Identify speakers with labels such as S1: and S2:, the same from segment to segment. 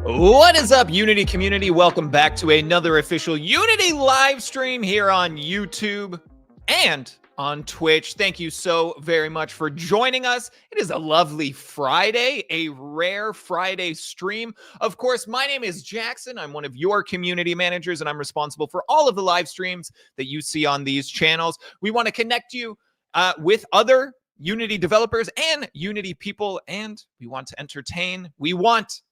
S1: What is up, Unity community? Welcome back to another official Unity live stream here on YouTube and on Twitch. Thank you so very much for joining us. It is a lovely Friday, a rare Friday stream. Of course, my name is Jackson. I'm one of your community managers, and I'm responsible for all of the live streams that you see on these channels. We want to connect you with other Unity developers and Unity people, and we want to entertain. We want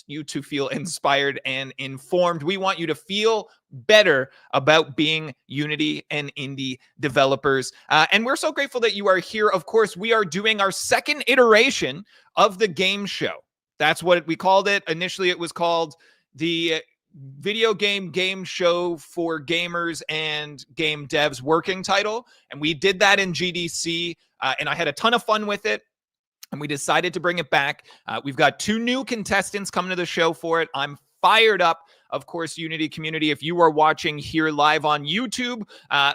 S1: you to feel inspired and informed. We want you to feel better about being Unity and indie developers. And we're so grateful that you are here. Of course, we are doing our second iteration of the game show. That's what we called it. Initially, it was called the Video Game Show for Gamers and Game Devs working title. And we did that in GDC, and I had a ton of fun with it. And we decided to bring it back. We've got 2 new contestants coming to the show for it. I'm fired up. Of course, Unity community, if you are watching here live on YouTube,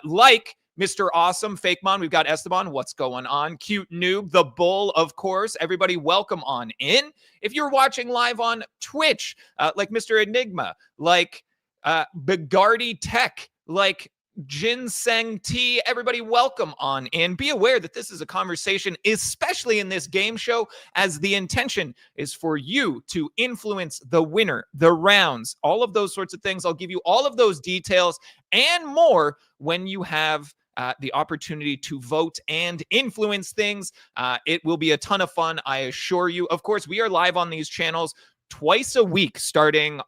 S1: like Mr. Awesome, Fakemon, we've got Esteban, what's going on? Cute Noob, The Bull, of course. Everybody welcome on in. If you're watching live on Twitch, like Mr. Enigma, like Begardy Tech, like Ginseng Tea, everybody welcome on in. Be aware that this is a conversation, especially in this game show, as the intention is for you to influence the winner, the rounds, all of those sorts of things. I'll give you all of those details and more when you have the opportunity to vote and influence things. It will be a ton of fun, I assure you. Of course, we are live on these channels twice a week starting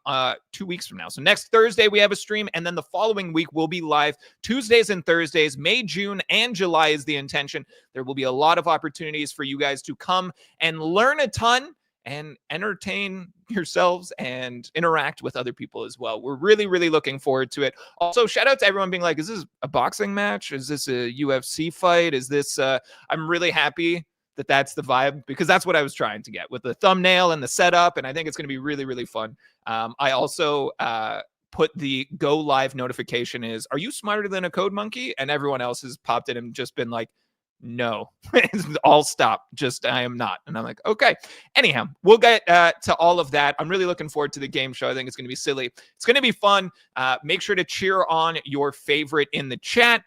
S1: 2 weeks from now. So next Thursday we have a stream, and then the following week we'll be live Tuesdays and Thursdays. May, June, and July is the intention. There will be a lot of opportunities for you guys to come and learn a ton and entertain yourselves and interact with other people as well. We're really, really looking forward to it. Also, shout out to everyone being like, is this a boxing match? Is this a UFC fight? Is this, I'm really happy that that's the vibe, because that's what I was trying to get with the thumbnail and the setup, and I think it's going to be really, really fun. I also put the go live notification is, are you smarter than a code monkey? And everyone else has popped in and just been like, no, all stop. Just, I am not. And I'm like, okay. Anyhow, we'll get to all of that. I'm really looking forward to the game show. I think it's going to be silly. It's going to be fun. Make sure to cheer on your favorite in the chat.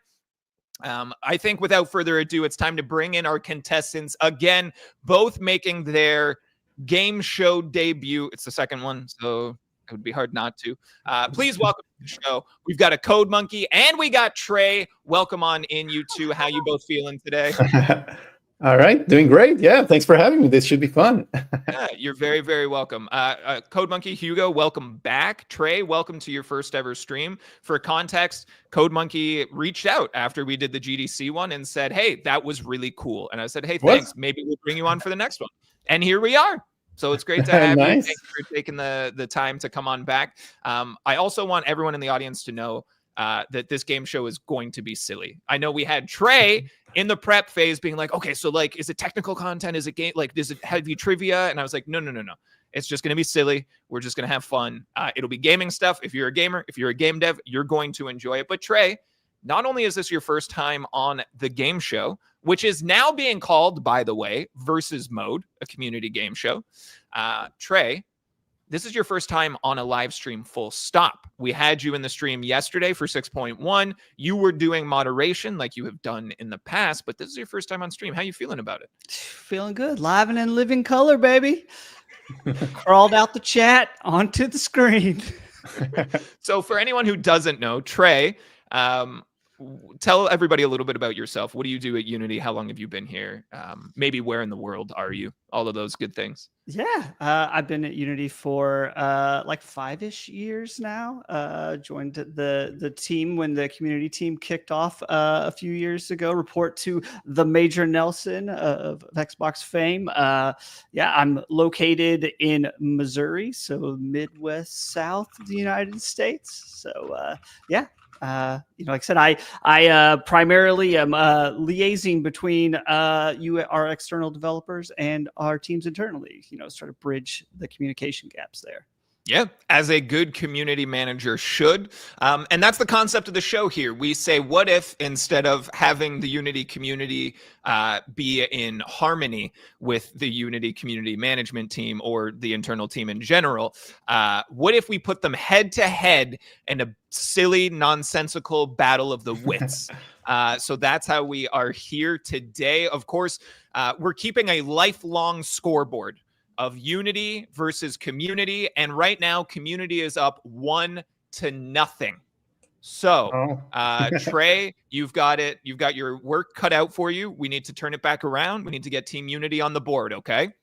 S1: I think without further ado, it's time to bring in our contestants again, both making their game show debut. It's the second one, so it would be hard not to. Please welcome to the show. We've got a Code Monkey and we got Trey. Welcome on in, you two. How you both feeling today?
S2: All right, doing great. Yeah, thanks for having me. This should be fun.
S1: Yeah, you're very, very welcome. Code Monkey, Hugo, welcome back. Trey, welcome to your first ever stream. For context, Code Monkey reached out after we did the GDC one and said, hey, that was really cool. And I said, hey, thanks. Maybe we'll bring you on for the next one. And here we are. So it's great to have
S2: Nice.
S1: you. Thanks for taking the time to come on back. I also want everyone in the audience to know that this game show is going to be silly. I know we had Trey in the prep phase being like, okay, so like, is it technical content? Is it game? Like, does it heavy trivia? And I was like, no. It's just going to be silly. We're just going to have fun. It'll be gaming stuff. If you're a gamer, if you're a game dev, you're going to enjoy it. But Trey, not only is this your first time on the game show, which is now being called, by the way, Versus Mode, a community game show. Trey, this is your first time on a live stream, full stop. We had you in the stream yesterday for 6.1. You were doing moderation like you have done in the past, but this is your first time on stream. How you feeling about it?
S3: Feeling good. Live and in living color, baby. Crawled out the chat onto the screen.
S1: So for anyone who doesn't know, Trey, tell everybody a little bit about yourself. What do you do at Unity? How long have you been here? Maybe where in the world are you? All of those good things.
S3: Yeah, I've been at Unity for like 5-ish years now. Joined the team when the community team kicked off a few years ago. Report to the Major Nelson of Xbox fame. Yeah, I'm located in Missouri, so Midwest South of the United States. So yeah. Like I said, I primarily am liaising between our external developers and our teams internally. Try to bridge the communication gaps there.
S1: Yeah, as a good community manager should. And that's the concept of the show here. We say, what if instead of having the Unity community be in harmony with the Unity community management team or the internal team in general, what if we put them head to head in a silly, nonsensical battle of the wits? So that's how we are here today. Of course, we're keeping a lifelong scoreboard of Unity versus community. And right now, community is up 1-0. So, Trey, you've got it. You've got your work cut out for you. We need to turn it back around. We need to get Team Unity on the board, okay?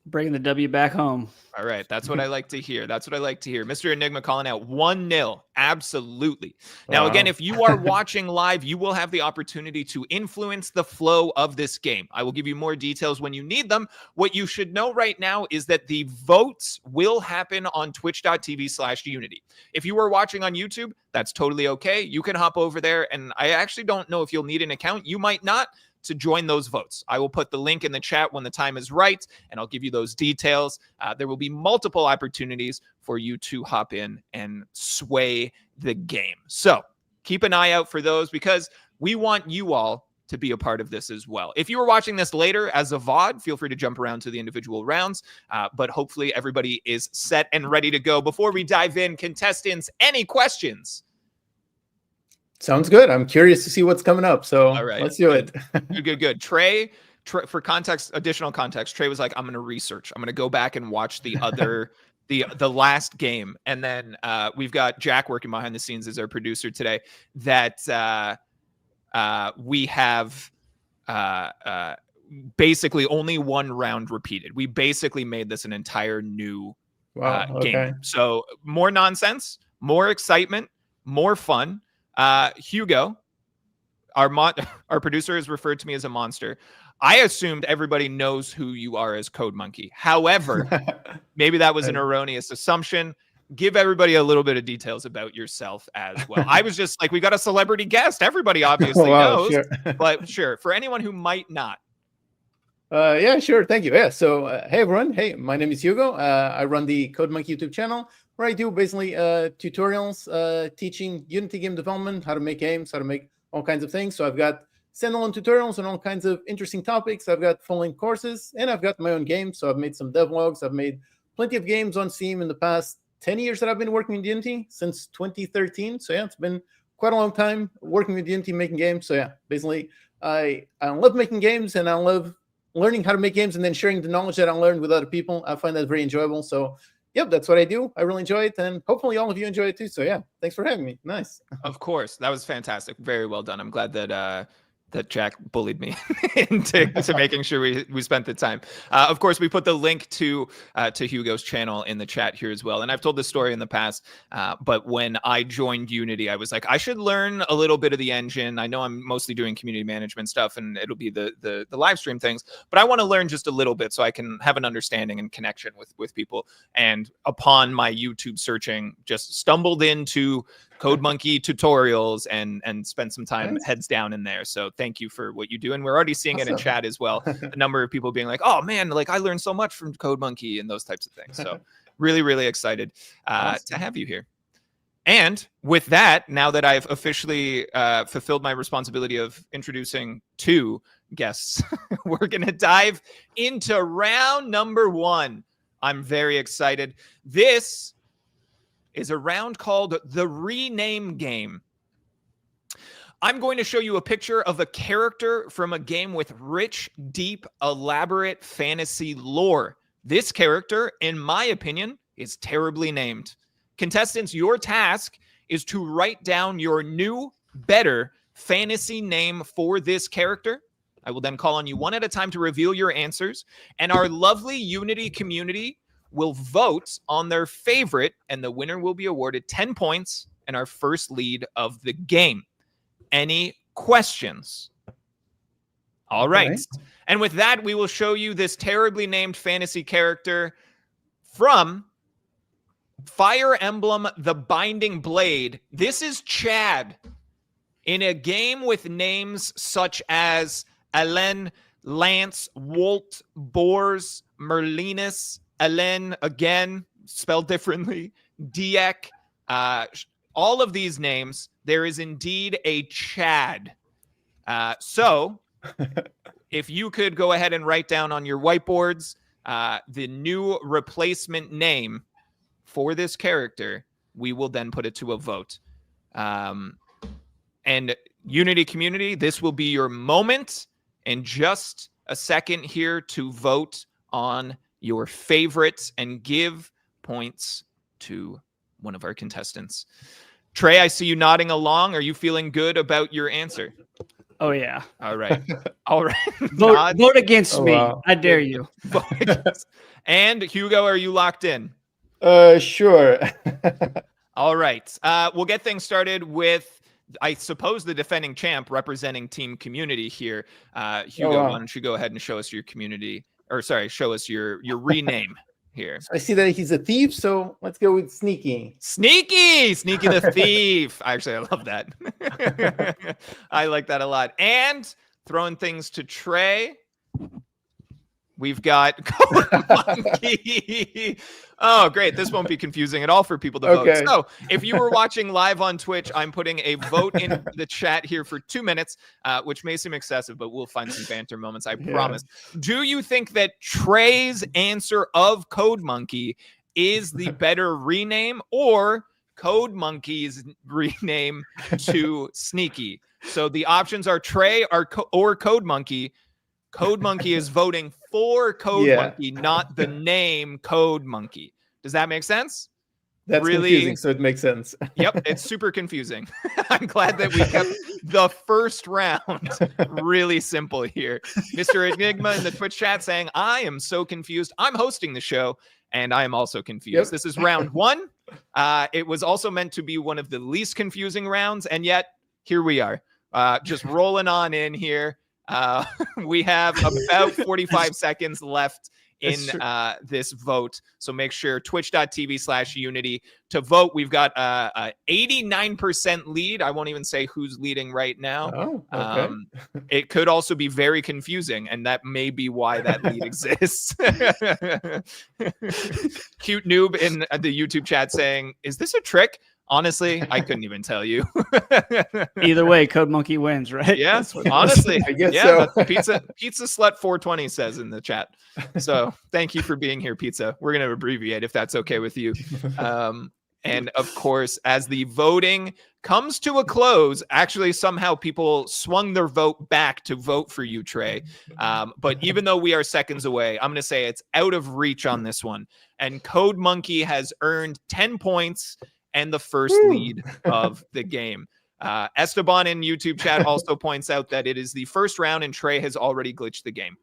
S3: Bringing the W back home.
S1: All right. That's what I like to hear. That's what I like to hear. Mr. Enigma calling out 1-0. Absolutely. Now, again, if you are watching live, you will have the opportunity to influence the flow of this game. I will give you more details when you need them. What you should know right now is that the votes will happen on twitch.tv/Unity. If you are watching on YouTube, that's totally okay. You can hop over there. And I actually don't know if you'll need an account. You might not, to join those votes. I will put the link in the chat when the time is right, and I'll give you those details. There will be multiple opportunities for you to hop in and sway the game. So keep an eye out for those, because we want you all to be a part of this as well. If you are watching this later as a VOD, feel free to jump around to the individual rounds, but hopefully everybody is set and ready to go. Before we dive in, contestants, any questions?
S2: Sounds good. I'm curious to see what's coming up. So
S1: all right,
S2: let's do it.
S1: Good. Trey, for context, additional context, Trey was like, I'm going to research. I'm going to go back and watch the other, the last game. And then we've got Jack working behind the scenes as our producer today, that we have basically only one round repeated. We basically made this an entire new game. So more nonsense, more excitement, more fun. Hugo, our producer, has referred to me as a monster. I assumed everybody knows who you are as Code Monkey. However, maybe that was an erroneous assumption. Give everybody a little bit of details about yourself as well. I was just like, we got a celebrity guest. Everybody obviously knows, sure. But sure, for anyone who might not.
S2: Yeah, sure. Thank you. Yeah. So, hey, everyone. Hey, my name is Hugo. I run the Code Monkey YouTube channel, where I do basically tutorials, teaching Unity game development, how to make games, how to make all kinds of things. So I've got standalone tutorials on all kinds of interesting topics. I've got full-length courses, and I've got my own games. So I've made some devlogs. I've made plenty of games on Steam in the past 10 years that I've been working with Unity, since 2013. So yeah, it's been quite a long time working with Unity, making games. So yeah, basically, I love making games, and I love learning how to make games and then sharing the knowledge that I learned with other people. I find that very enjoyable. So yep, that's what I do. I really enjoy it, and hopefully all of you enjoy it too. So yeah, thanks for having me. Nice.
S1: Of course, that was fantastic. Very well done. I'm glad that that Jack bullied me into making sure we spent the time. Of course, we put the link to Hugo's channel in the chat here as well. And I've told this story in the past, but when I joined Unity, I was like, I should learn a little bit of the engine. I know I'm mostly doing community management stuff, and it'll be the live stream things, but I want to learn just a little bit so I can have an understanding and connection with people. And upon my YouTube searching, just stumbled into Code Monkey tutorials and spend some time heads down in there. So thank you for what you do. And we're already seeing it in chat as well. A number of people being like, oh man, like I learned so much from Code Monkey and those types of things. So really, really excited to have you here. And with that, now that I've officially fulfilled my responsibility of introducing two guests, we're going to dive into round number one. I'm very excited. This is a round called the Rename Game. I'm going to show you a picture of a character from a game with rich, deep, elaborate fantasy lore. This character, in my opinion, is terribly named. Contestants, your task is to write down your new, better fantasy name for this character. I will then call on you one at a time to reveal your answers, and our lovely Unity community will vote on their favorite, and the winner will be awarded 10 points and our first lead of the game. Any questions? All right. And with that, we will show you this terribly named fantasy character from Fire Emblem The Binding Blade. This is Chad in a game with names such as Elen, Lance, Wolt, Bors, Merlinus, Elen again, spelled differently, Diek, all of these names, there is indeed a Chad. So if you could go ahead and write down on your whiteboards the new replacement name for this character, we will then put it to a vote. And Unity community, this will be your moment in just a second here to vote on your favorites and give points to one of our contestants. Trey, I see you nodding along. Are you feeling good about your answer?
S3: Oh, yeah.
S1: All right. All right.
S3: Vote against me.
S2: Wow.
S3: I dare you.
S1: And Hugo, are you locked in?
S2: Sure.
S1: All right. We'll get things started with, I suppose, the defending champ representing Team Community here. Hugo, why don't you go ahead and show us your community, or sorry, show us your rename here.
S2: I see that he's a thief, so let's go with Sneaky.
S1: Sneaky the thief. Actually, I love that. I like that a lot. And throwing things to Trey, we've got Code Monkey. Oh, great. This won't be confusing at all for people to vote. So if you were watching live on Twitch, I'm putting a vote in the chat here for 2 minutes, which may seem excessive, but we'll find some banter moments, I promise. Do you think that Trey's answer of Code Monkey is the better rename, or Code Monkey's rename to Sneaky? So the options are Trey or Code Monkey. Code Monkey is voting for Code Monkey, not the name Code Monkey. Does that make sense?
S2: That's
S1: really
S2: confusing, so it makes sense.
S1: Yep, it's super confusing. I'm glad that we kept the first round really simple here. Mr. Enigma in the Twitch chat saying, I am so confused. I'm hosting the show, and I am also confused. This is round 1. It was also meant to be one of the least confusing rounds, and yet here we are, just rolling on in here. We have about 45 seconds left in this vote, so make sure twitch.tv/unity to vote. We've got a 89% lead. I won't even say who's leading right now. It could also be very confusing, and that may be why that lead exists. Cute noob in the YouTube chat saying, is this a trick? Honestly, I couldn't even tell you.
S3: Either way, Code Monkey wins, right?
S1: Yeah, honestly.
S2: I guess
S1: so.
S2: Pizza
S1: Slut 420 says in the chat. So thank you for being here, Pizza. We're going to abbreviate if that's okay with you. And of course, as the voting comes to a close, actually somehow people swung their vote back to vote for you, Trey. But even though we are seconds away, I'm going to say it's out of reach on this one. And Code Monkey has earned 10 points and the first lead of the game. Esteban in YouTube chat also points out that it is the first round and Trey has already glitched the game.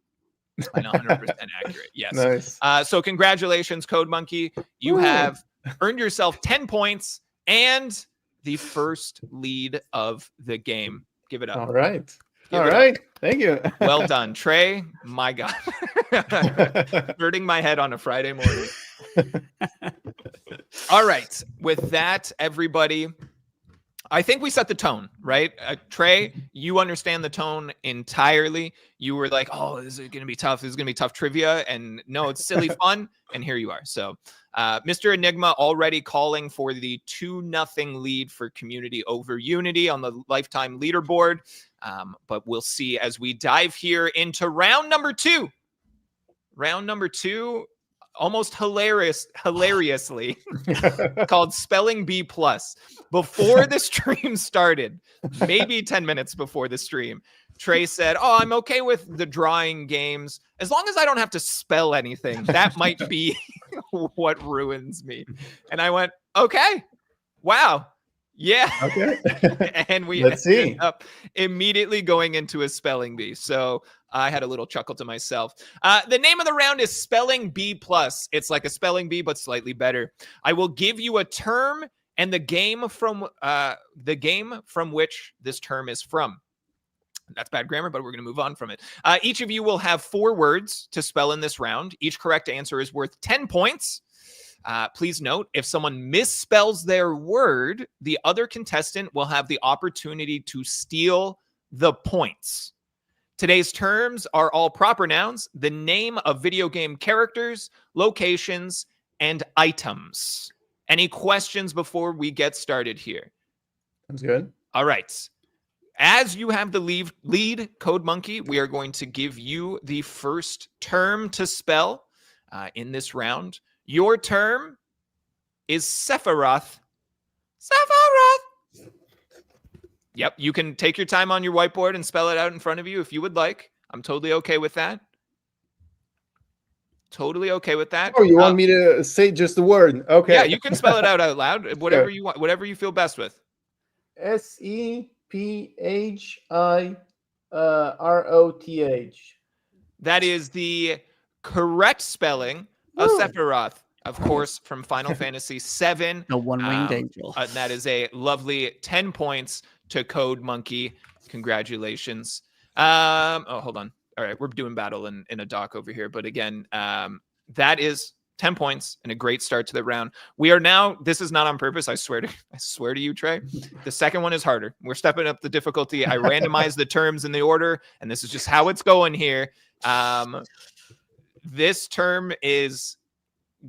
S1: And 100% accurate. Yes.
S2: Nice.
S1: So congratulations, Code Monkey. You have earned yourself 10 points and the first lead of the game. Give it up.
S2: All right. All right. Thank you.
S1: Well done, Trey. My God. Hurting my head on a Friday morning. All right. With that, everybody, I think we set the tone, right? Trey, you understand the tone entirely. You were like, oh, this is going to be tough. This is going to be tough trivia. And no, it's silly fun. And here you are. So Mr. Enigma already calling for the 2-0 lead for Community over Unity on the lifetime leaderboard. But we'll see as we dive here into round number 2. Round number 2, almost hilariously called Spelling Bee Plus. Before the stream started, maybe 10 minutes before the stream, Trey said, oh, I'm okay with the drawing games. As long as I don't have to spell anything, that might be what ruins me. And I went, okay, wow. Yeah.
S2: Okay.
S1: And we
S2: Let's see.
S1: ended up immediately going into a spelling bee. So I had a little chuckle to myself. The name of the round is Spelling Bee Plus. It's like a spelling bee, but slightly better. I will give you a term and the game from which this term is from. That's bad grammar, but we're going to move on from it. Each of you will have 4 words to spell in this round. Each correct answer is worth 10 points. Please note, if someone misspells their word, the other contestant will have the opportunity to steal the points. Today's terms are all proper nouns, the name of video game characters, locations, and items. Any questions before we get started here?
S2: Sounds good.
S1: All right. As you have the lead, Code Monkey, we are going to give you the first term to spell in this round. Your term is Sephiroth. Sephiroth. Yep, you can take your time on your whiteboard and spell it out in front of you if you would like. I'm totally okay with that. Totally okay with that.
S2: Oh, you want me to say just the word? Okay.
S1: Yeah, you can spell it out loud. Whatever you want, whatever you feel best with.
S2: Sephiroth.
S1: That is the correct spelling of Sephiroth, of course, from Final Fantasy VII.
S3: The one-winged angel.
S1: That is a lovely 10 points to Code Monkey. Congratulations. Oh, hold on. All right, we're doing battle in a doc over here. But again, that is 10 points and a great start to the round. We are now, this is not on purpose. I swear to you, Trey. The second one is harder. We're stepping up the difficulty. I randomized the terms in the order, and this is just how it's going here. This term is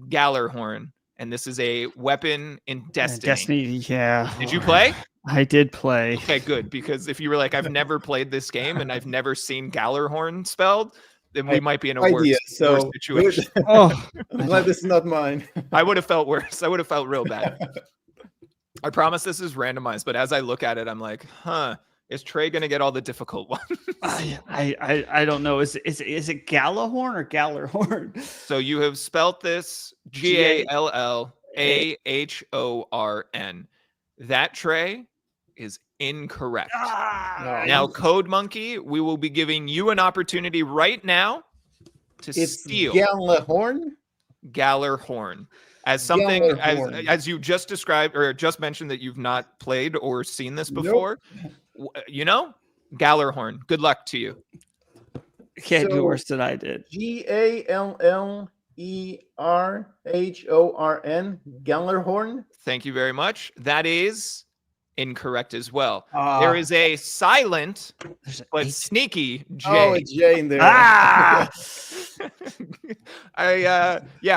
S1: Gallarhorn, and this is a weapon in Destiny.
S3: Destiny, yeah.
S1: Did you play?
S3: I did play.
S1: Okay, good. Because if you were like, I've never played this game and I've never seen Gallarhorn spelled, then we might be in a worse situation.
S2: Oh, I'm glad this is not mine.
S1: I would have felt worse. I would have felt real bad. I promise this is randomized, but as I look at it, I'm like, is Trey going to get all the difficult ones?
S3: I don't know. Is it Gallahorn or Gallarhorn?
S1: So you have spelt this Gallahorn. That, Trey, is incorrect. Now, Code Monkey, we will be giving you an opportunity right now to steal Gallarhorn. As something as you just described or just mentioned that you've not played or seen this before. Nope. You know, Gallarhorn. Good luck to you.
S3: Can't do worse than I did.
S2: Gallerhorn. Gallarhorn.
S1: Thank you very much. That is incorrect as well. There is a silent but sneaky J.
S2: Oh, a J in there.
S1: I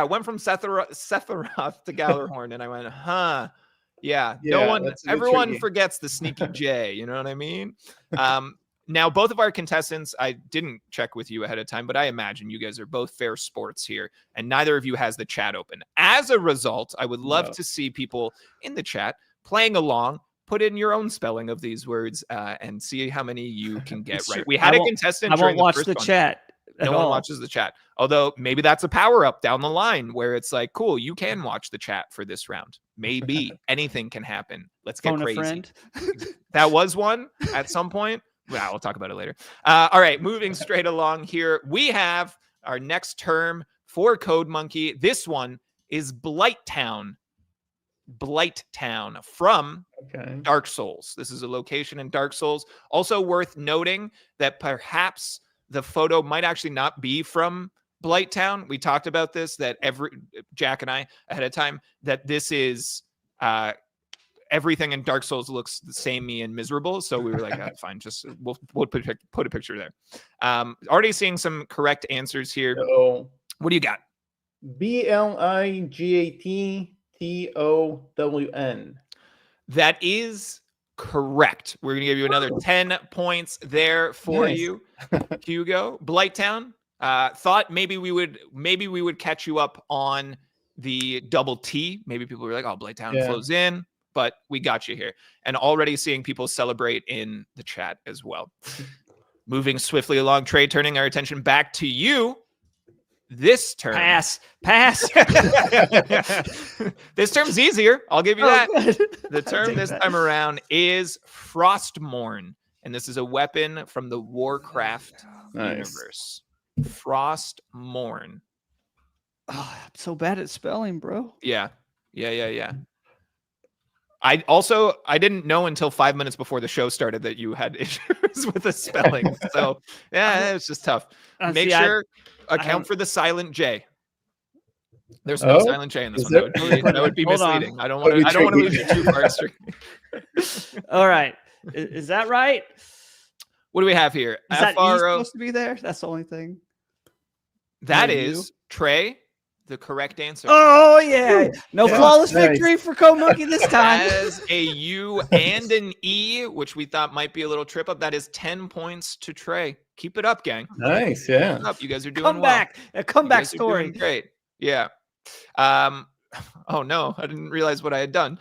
S1: went from Sephiroth to Gallarhorn, and I went, yeah. No one, everyone forgets the sneaky J. You know what I mean? Now, both of our contestants, I didn't check with you ahead of time, but I imagine you guys are both fair sports here, and neither of you has the chat open. As a result, I would love to see people in the chat playing along. Put in your own spelling of these words and see how many you can get right. We had a contestant.
S3: I won't watch the chat.
S1: No one watches the chat. Although maybe that's a power up down the line where it's like, cool, you can watch the chat for this round. Maybe anything can happen. Let's get crazy. That was one at some point. Well, we'll talk about it later. All right, moving straight along here. We have our next term for Code Monkey. This one is Blighttown. Blighttown from Dark Souls. This is a location in Dark Souls. Also worth noting that perhaps the photo might actually not be from Blighttown. We talked about this, that Jack and I ahead of time, that this is everything in Dark Souls looks the samey and miserable. So we were like, fine, just we'll put a picture there. Already seeing some correct answers here. What do you got?
S2: Blighttown.
S1: That is correct. We're gonna give you another 10 points there for you, Hugo. Blighttown. Thought maybe we would catch you up on the double T. Maybe people were like, oh, Blighttown flows in, but we got you here. And already seeing people celebrate in the chat as well. Moving swiftly along, Trey, turning our attention back to you. This term.
S3: Pass.
S1: This term's easier. I'll give you that. The term this time around is Frostmourne. And this is a weapon from the Warcraft universe. Frostmourne.
S3: Oh, I'm so bad at spelling, bro.
S1: Yeah. I didn't know until 5 minutes before the show started that you had issues with the spelling. So yeah, it's just tough. Make sure account for the silent J. There's no silent J in this one. That would be misleading. I don't want to lose you too far.
S3: All right. Is that right?
S1: What do we have here?
S3: Is that E supposed to be there? That's the only thing.
S1: That is Trey. the correct answer.
S3: Oh yeah, no
S2: Yeah,
S3: flawless
S2: nice.
S3: victory for CommUnity this time.
S1: As a U and an E, which we thought might be a little trip up, that is 10 points to Trey. Keep it up, gang.
S2: Nice, yeah.
S1: Keep it up. You guys are doing well.
S3: Comeback, a
S1: You
S3: comeback
S1: guys are
S3: story.
S1: doing great. Yeah. Oh no, I didn't realize what I had done.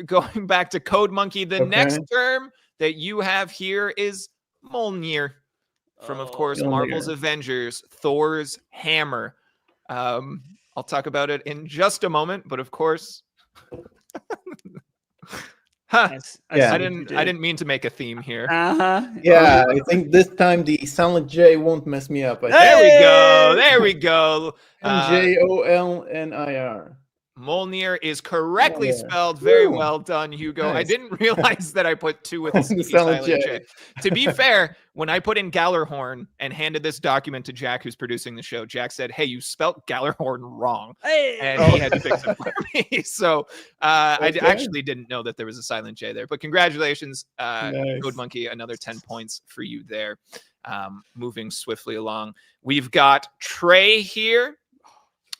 S1: Going back to Code Monkey, the next term that you have here is Mjolnir from, of course,
S2: Mjolnir.
S1: Marvel's Avengers, Thor's hammer. I'll talk about it in just a moment, but of course, I didn't mean to make a theme here.
S2: Yeah, I think this time the silent J won't mess me up.
S1: There we go.
S2: Mjolnir.
S1: Mjolnir is correctly spelled. Very well done, Hugo.
S2: Nice.
S1: I didn't realize that I put 2 with the silent J. To be fair, when I put in Gallarhorn and handed this document to Jack, who's producing the show, Jack said, "Hey, you spelt Gallarhorn wrong," and he had to fix it for me. So I actually didn't know that there was a silent J there. But congratulations, Code Monkey, another 10 points for you there. Moving swiftly along, we've got Trey here.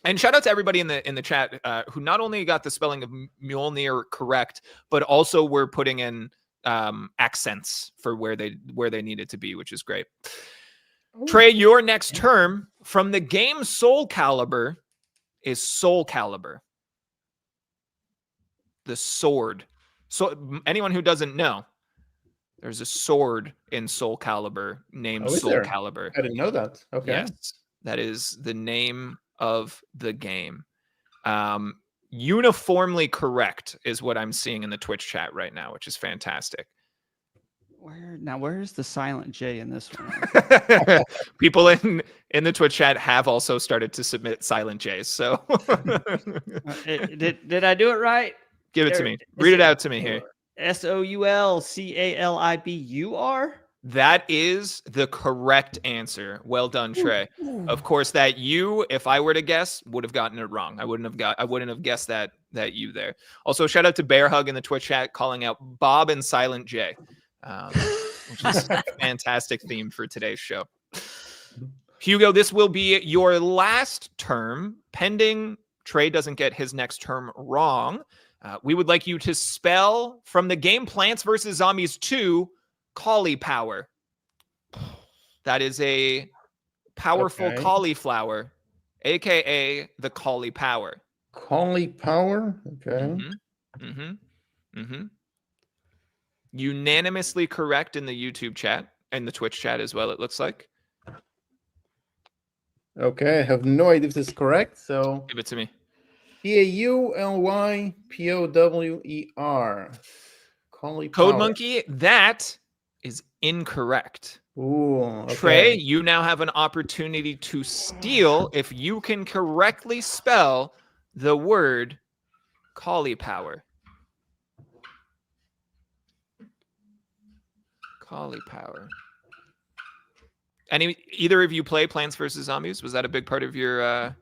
S1: And shout out to everybody in the chat who not only got the spelling of Mjolnir correct, but also were putting in accents for where they needed to be, which is great. Ooh. Trey, your next term from the game Soul Calibur is Soul Calibur, the sword. So anyone who doesn't know, there's a sword in Soul Calibur named Soul Calibur.
S2: I didn't know that. Okay.
S1: Yes, that is the name of the game. Uniformly correct is what I'm seeing in the Twitch chat right now, which is fantastic.
S3: Where's the silent J in this one?
S1: People in the Twitch chat have also started to submit silent J's. So
S3: did I do it right?
S1: Give it to me. Read it out to me here.
S3: SOULCALIBUR.
S1: That is the correct answer. Well done, Trey. Of course, that U, if I were to guess, would have gotten it wrong. I wouldn't have guessed that U there. Also, shout out to Bear Hug in the Twitch chat calling out Bob and Silent J, which is a fantastic theme for today's show. Hugo, this will be your last term, pending Trey doesn't get his next term wrong. We would like you to spell from the game Plants vs. Zombies 2, cauliflower. That is a powerful cauliflower, aka the cauliflower.
S2: Cauliflower. Okay.
S1: Unanimously correct in the YouTube chat and the Twitch chat as well. It looks like.
S2: Okay, I have no idea if this is correct. So
S1: give it to me.
S2: CAULYPOWER.
S1: Code Monkey. That is incorrect.
S2: Ooh, okay.
S1: Trey, you now have an opportunity to steal if you can correctly spell the word cauliflower. Cauliflower. Either of you play Plants vs. Zombies? Was that a big part of your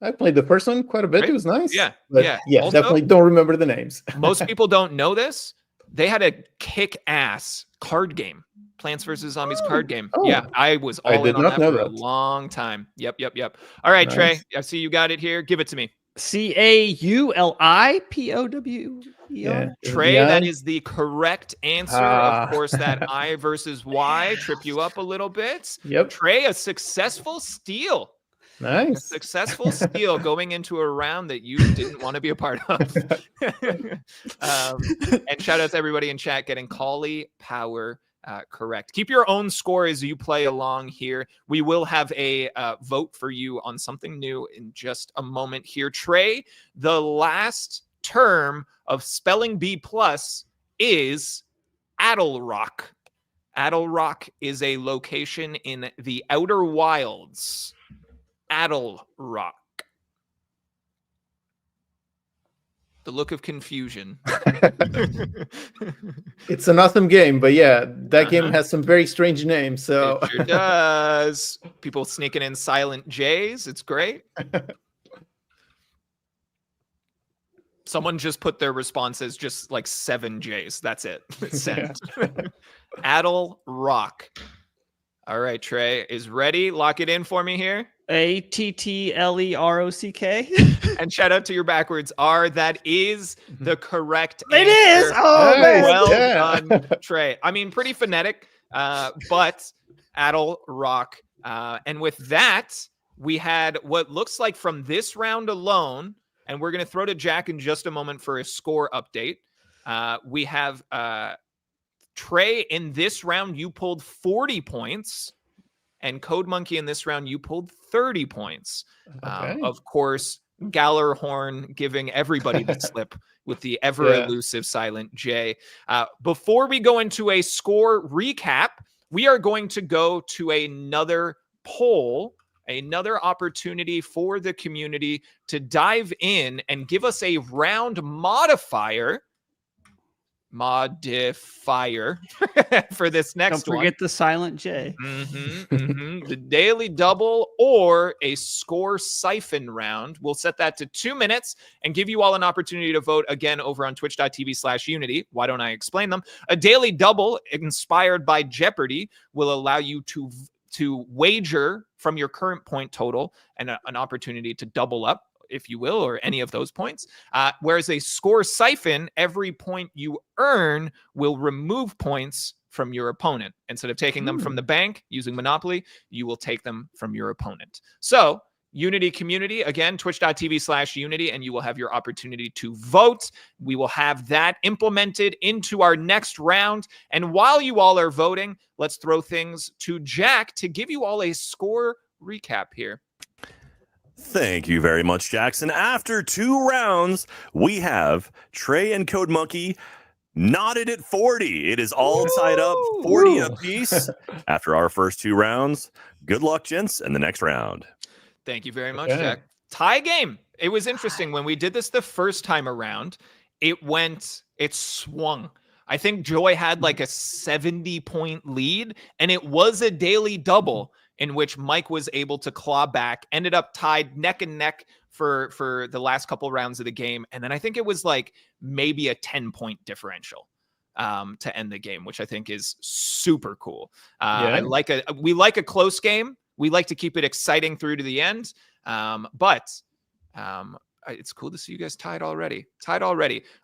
S2: I played the first one quite a bit.
S1: Right?
S2: It was nice.
S1: Yeah.
S2: Yeah,
S1: Also,
S2: definitely don't remember the names.
S1: Most people don't know this. They had a kick-ass card game, Plants vs. Zombies card game.
S2: Oh,
S1: yeah, I was all in on that for a long time. Yep. All right, nice. Trey, I see you got it here. Give it to me.
S3: CAULIPOWER.
S1: Yeah. Trey, that is the correct answer. Of course, that I versus Y trip you up a little bit.
S2: Yep.
S1: Trey, a successful steal.
S2: Nice.
S1: A successful steal going into a round that you didn't want to be a part of. And shout out to everybody in chat getting cauliflower correct. Keep your own score as you play along here. We will have a vote for you on something new in just a moment here. Trey, the last term of spelling B+ is Addlerock. Addlerock is a location in the Outer Wilds. Addlerock. The look of confusion.
S2: It's an awesome game, but yeah, that game has some very strange names. So
S1: it sure does. People sneaking in silent J's. It's great. Someone just put their response as just like 7 J's. That's it. Send. Addlerock. All right, Trey is ready. Lock it in for me here.
S3: ATTLEROCK.
S1: And shout out to your backwards R. That is the correct
S3: It
S1: answer.
S3: is. Oh,
S2: Nice.
S3: man.
S1: Well
S2: Yeah.
S1: done, Trey. I mean, pretty phonetic, but Adel rock. And with that, we had what looks like from this round alone, and we're going to throw to Jack in just a moment for a score update. We have Trey in this round, you pulled 40 points. And Code Monkey in this round, you pulled 30 points.
S2: Okay.
S1: Of course, Gallerhorn giving everybody the slip with the ever elusive Silent J. Before we go into a score recap, we are going to go to another poll, another opportunity for the community to dive in and give us a round modifier for this next
S3: Don't forget the silent J.
S1: The daily double or a score siphon round. We'll set that to 2 minutes and give you all an opportunity to vote again over on twitch.tv/Unity. Why don't I explain them? A daily double inspired by Jeopardy will allow you to wager from your current point total and an opportunity to double up, if you will, or any of those points. Whereas a score siphon, every point you earn will remove points from your opponent. Instead of taking them from the bank using Monopoly, you will take them from your opponent. So Unity community, again, twitch.tv/Unity, and you will have your opportunity to vote. We will have that implemented into our next round. And while you all are voting, let's throw things to Jack to give you all a score recap here.
S4: Thank you very much, Jackson. After 2 rounds, we have Trey and Code Monkey knotted at 40. It is all tied up 40 apiece after our first 2 rounds. Good luck, gents, in the next round.
S1: Thank you very much, Jack. Tie game. It was interesting when we did this the first time around. It swung. I think Joy had like a 70-point lead, and it was a daily double in which Mike was able to claw back, ended up tied neck and neck for the last couple rounds of the game. And then I think it was like maybe a 10-point differential to end the game, which I think is super cool. We like a close game. We like to keep it exciting through to the end. But it's cool to see you guys tied already.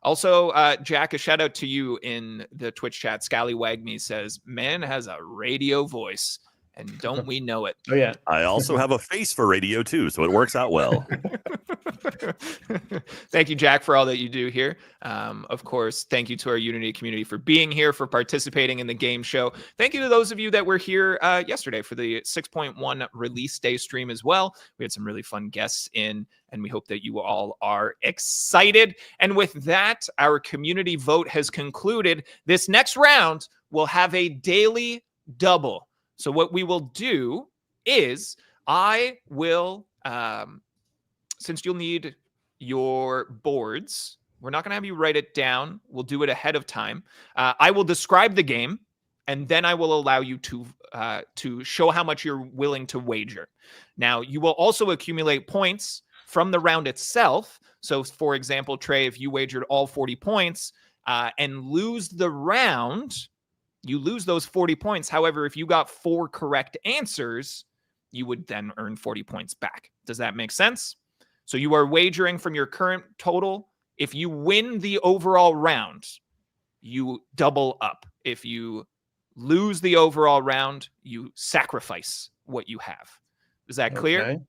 S1: Also, Jack, a shout out to you in the Twitch chat. Scallywag Me says, man has a radio voice. And don't we know it?
S2: Oh, yeah.
S4: I also have a face for radio, too, so it works out well.
S1: Thank you, Jack, for all that you do here. Of course, thank you to our Unity community for being here, for participating in the game show. Thank you to those of you that were here yesterday for the 6.1 release day stream as well. We had some really fun guests in, and we hope that you all are excited. And with that, our community vote has concluded. This next round will have a daily double. So what we will do is I will, since you'll need your boards, we're not going to have you write it down. We'll do it ahead of time. I will describe the game, and then I will allow you to show how much you're willing to wager. Now, you will also accumulate points from the round itself. So, for example, Trey, if you wagered all 40 points and lose the round, you lose those 40 points. However, if you got 4 correct answers, you would then earn 40 points back. Does that make sense? So you are wagering from your current total. If you win the overall round, you double up. If you lose the overall round, you sacrifice what you have. Is that clear?
S2: Okay.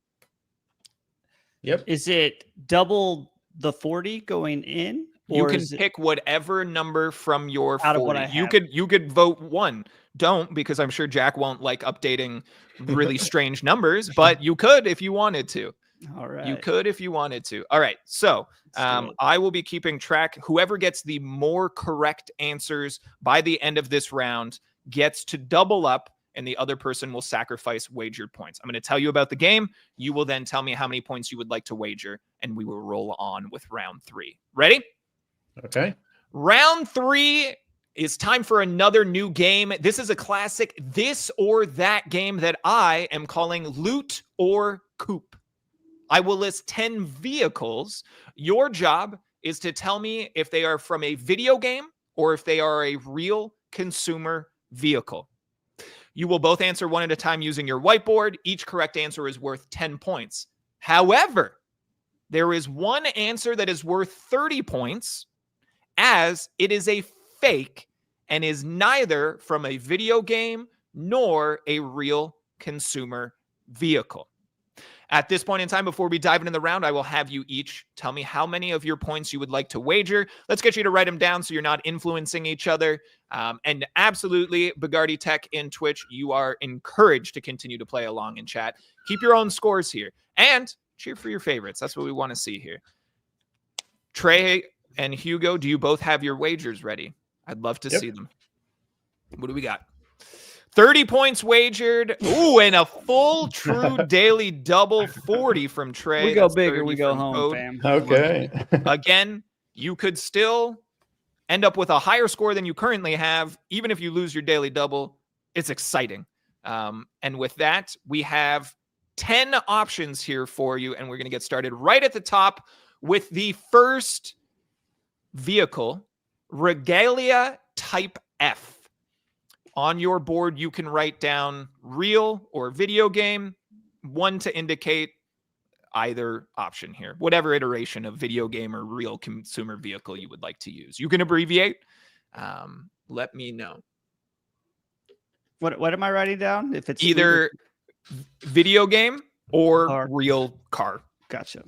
S2: Yep.
S3: Is it double the 40 going in?
S1: You can pick whatever number from your 40.
S3: Out of what I have.
S1: You could vote 1. Don't, because I'm sure Jack won't like updating really strange numbers, but you could if you wanted to.
S3: All right.
S1: You could if you wanted to. All right. So I will be keeping track. Whoever gets the more correct answers by the end of this round gets to double up, and the other person will sacrifice wagered points. I'm going to tell you about the game. You will then tell me how many points you would like to wager, and we will roll on with round 3. Ready?
S2: Okay.
S1: Round 3 is time for another new game. This is a classic this or that game that I am calling Loot or Coop. I will list 10 vehicles. Your job is to tell me if they are from a video game or if they are a real consumer vehicle. You will both answer one at a time using your whiteboard. Each correct answer is worth 10 points. However, there is one answer that is worth 30 points, as it is a fake and is neither from a video game nor a real consumer vehicle. At this point in time, before we dive into the round, I will have you each tell me how many of your points you would like to wager. Let's get you to write them down so you're not influencing each other. And absolutely, Bugatti Tech in Twitch, you are encouraged to continue to play along in chat. Keep your own scores here and cheer for your favorites. That's what we want to see here. Trey and Hugo, do you both have your wagers ready? I'd love to see them. What do we got? 30 points wagered. Ooh, and a full true daily double 40 from Trey.
S3: We go big or we go home,
S1: Code.
S3: fam.
S2: Okay.
S1: Again, you could still end up with a higher score than you currently have, even if you lose your daily double. It's exciting. And with that, we have 10 options here for you, and we're going to get started right at the top with the first vehicle, Regalia Type F. On your board, you can write down real or video game, one to indicate either option here, whatever iteration of video game or real consumer vehicle you would like to use. You can abbreviate. Let me know.
S3: What am I writing down? If it's
S1: Either video game or
S3: Car.
S1: real car.
S3: Gotcha.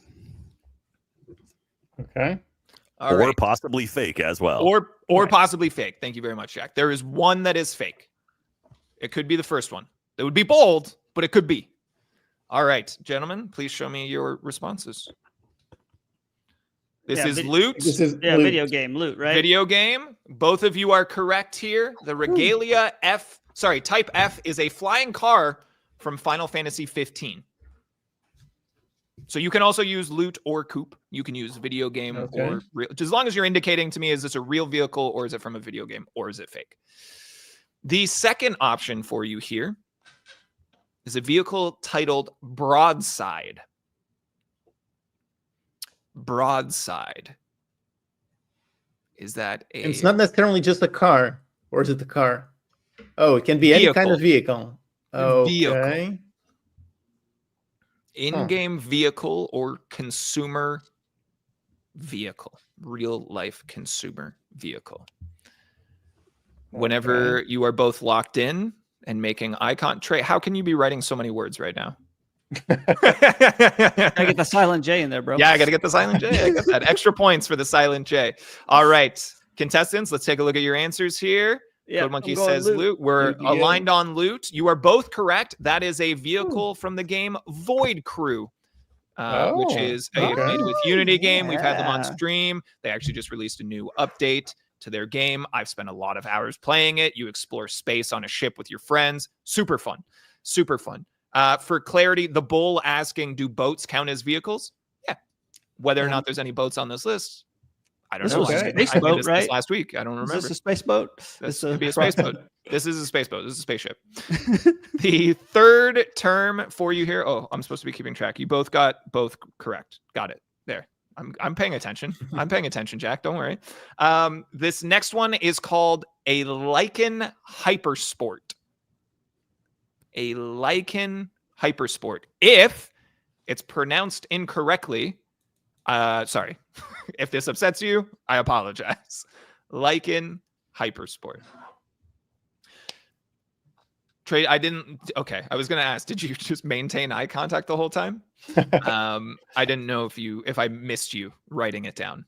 S2: Okay.
S1: All
S4: or
S1: right.
S4: possibly fake as well.
S1: Or possibly fake. Thank you very much, Jack. There is one that is fake. It could be the first one. It would be bold, but it could be. All right, gentlemen, please show me your responses. This is loot.
S2: This is
S3: Yeah,
S2: loot.
S3: video game loot, right?
S1: Video game. Both of you are correct here. The Regalia Type F is a flying car from Final Fantasy 15. So you can also use loot or Coop. You can use video game or real, as long as you're indicating to me, is this a real vehicle or is it from a video game or is it fake? The second option for you here is a vehicle titled Broadside. Broadside. Is that a...
S2: It's not necessarily just a car, or is it the car? Oh, it can be any kind of vehicle. Okay.
S1: In-game vehicle or consumer vehicle. Real life consumer vehicle. Whenever you are both locked in and making eye contact, Trey, how can you be writing so many words right now?
S3: I get the silent J in there, bro.
S1: Yeah, I got to get the silent J. I got that. Extra points for the silent J. All right, contestants, let's take a look at your answers here.
S3: Yeah,
S1: Code Monkey says loot. We're aligned on loot. You are both correct. That is a vehicle from the game Void Crew, which is a made with Unity game. We've had them on stream. They actually just released a new update to their game. I've spent a lot of hours playing it. You explore space on a ship with your friends. Super fun. Super fun. For clarity, the bull asking, do boats count as vehicles? Yeah. Whether or not there's any boats on this list, I don't know.
S3: I
S1: I did this last week. I don't remember.
S3: Is this a space boat?
S1: This could be a space boat. This is a space boat. This is a spaceship. The third term for you here. Oh, I'm supposed to be keeping track. You both got both correct. Got it. There. I'm paying attention. I'm paying attention, Jack. Don't worry. This next one is called a Lycan Hypersport. A Lycan Hypersport. If it's pronounced incorrectly, sorry. If this upsets you, I apologize. Lycan Hypersport. Trey, okay. I was going to ask, did you just maintain eye contact the whole time? I didn't know if I missed you writing it down.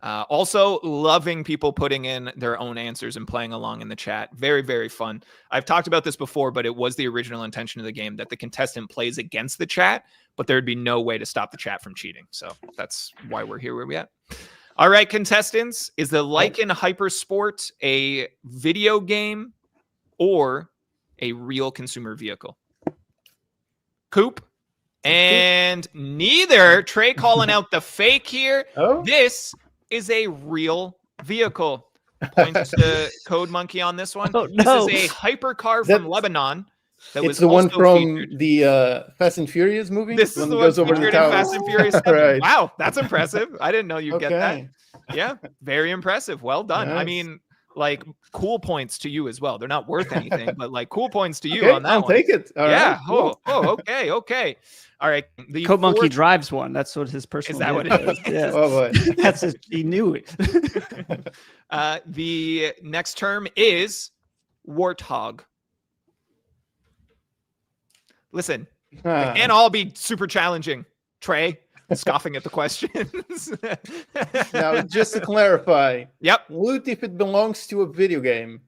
S1: Also, loving people putting in their own answers and playing along in the chat. Very, very fun. I've talked about this before, but it was the original intention of the game that the contestant plays against the chat, but there'd be no way to stop the chat from cheating. So that's why we're here where we at. All right, contestants, is the Lycan Hypersport a video game or a real consumer vehicle? Coop? And neither. Trey calling out the fake here. This is a real vehicle. Points to Code Monkey on this one.
S3: Oh, no.
S1: This is a hypercar from Lebanon.
S2: It's the one from the Fast and Furious movie.
S1: This is the one featured in Fast and Furious 7. Wow, that's impressive. I didn't know you'd get that. Yeah, very impressive. Well done. Nice. I mean, like cool points to you as well. They're not worth anything, but like cool points to you
S2: Okay,
S1: on that
S2: I'll
S1: one.
S2: take it. All
S1: yeah.
S2: right, cool.
S1: Okay. Okay. All right. The
S3: Code Monkey
S1: fourth-
S3: drives one. That's what his personal.
S1: that what
S3: vehicle
S1: it
S3: is? Yeah.
S2: Oh boy.
S3: That's his, he knew it.
S1: The next term is warthog. Listen, they can't all be super challenging. Trey, scoffing at the questions.
S2: Now, just to clarify,
S1: Yep.
S2: loot if it belongs to a video game.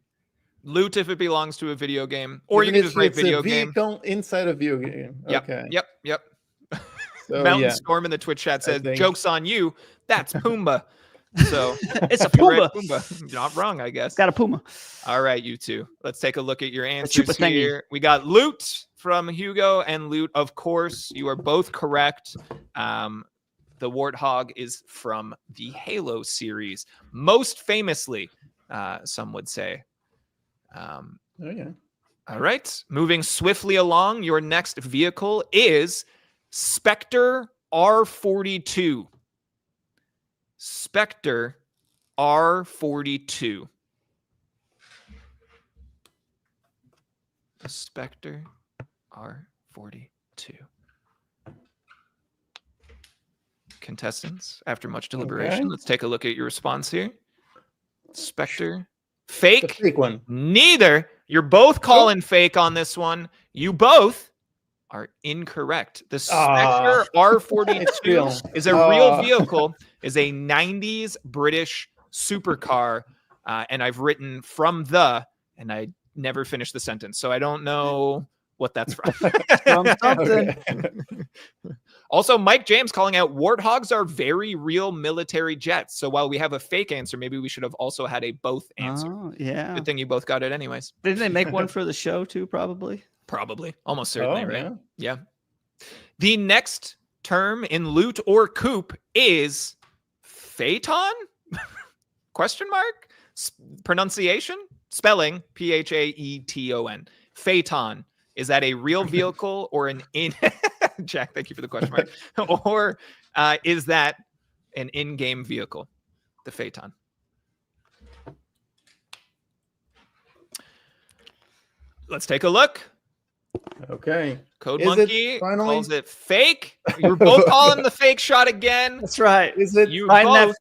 S1: Loot if it belongs to a video game, or
S2: Even
S1: you can
S2: if
S1: just write
S2: it's
S1: video
S2: a
S1: game.
S2: vehicle inside a video game.
S1: Yep.
S2: Okay.
S1: Yep.
S2: So,
S1: Mountain
S2: yeah.
S1: Storm in the Twitch chat says,
S2: think-
S1: "Joke's on you. That's Pumbaa." So
S3: It's a
S1: you're right,
S3: Puma.
S1: Pumbaa. Not wrong, I guess.
S3: Got a Puma.
S1: All right, you two. Let's take a look at your
S3: chupa
S1: answers
S3: thingy.
S1: here. We got loot from Hugo and loot, of course. You are both correct. The warthog is from the Halo series, most famously, some would say.
S2: Oh, yeah.
S1: All right, moving swiftly along. Your next vehicle is Spectre R42. Spectre R42. The Spectre R42. Contestants, after much deliberation,
S2: Okay.
S1: let's take a look at your response here. Spectre.
S2: The
S1: Fake.
S2: fake one.
S1: Neither. You're both calling fake on this one. You both are incorrect. The Spectre
S2: It's real.
S1: R42 is a real vehicle, is a 90s British supercar. And I've written from the, and I never finished the sentence. So I don't know what that's from.
S3: From something.
S2: Okay.
S1: Also, Mike James calling out warthogs are very real military jets. So while we have a fake answer, maybe we should have also had a both answer.
S3: Oh, yeah.
S1: Good thing you both got it anyways.
S3: Didn't they make one for the show too? Probably.
S1: Probably. Almost certainly,
S2: Oh,
S1: right?
S2: yeah.
S1: Yeah. The next term in loot or coop is phaeton? Question mark? Pronunciation? Spelling Phaeton. Phaeton. Is that a real vehicle or an in Jack, thank you for the question mark. Or is that an in-game vehicle? The Phaeton. Let's take a look.
S2: Okay.
S1: Code
S2: Is it
S1: Monkey
S2: finally?
S1: calls it fake. You're both calling the fake shot again.
S3: That's right.
S2: Is it?
S1: You
S3: Find that-
S1: both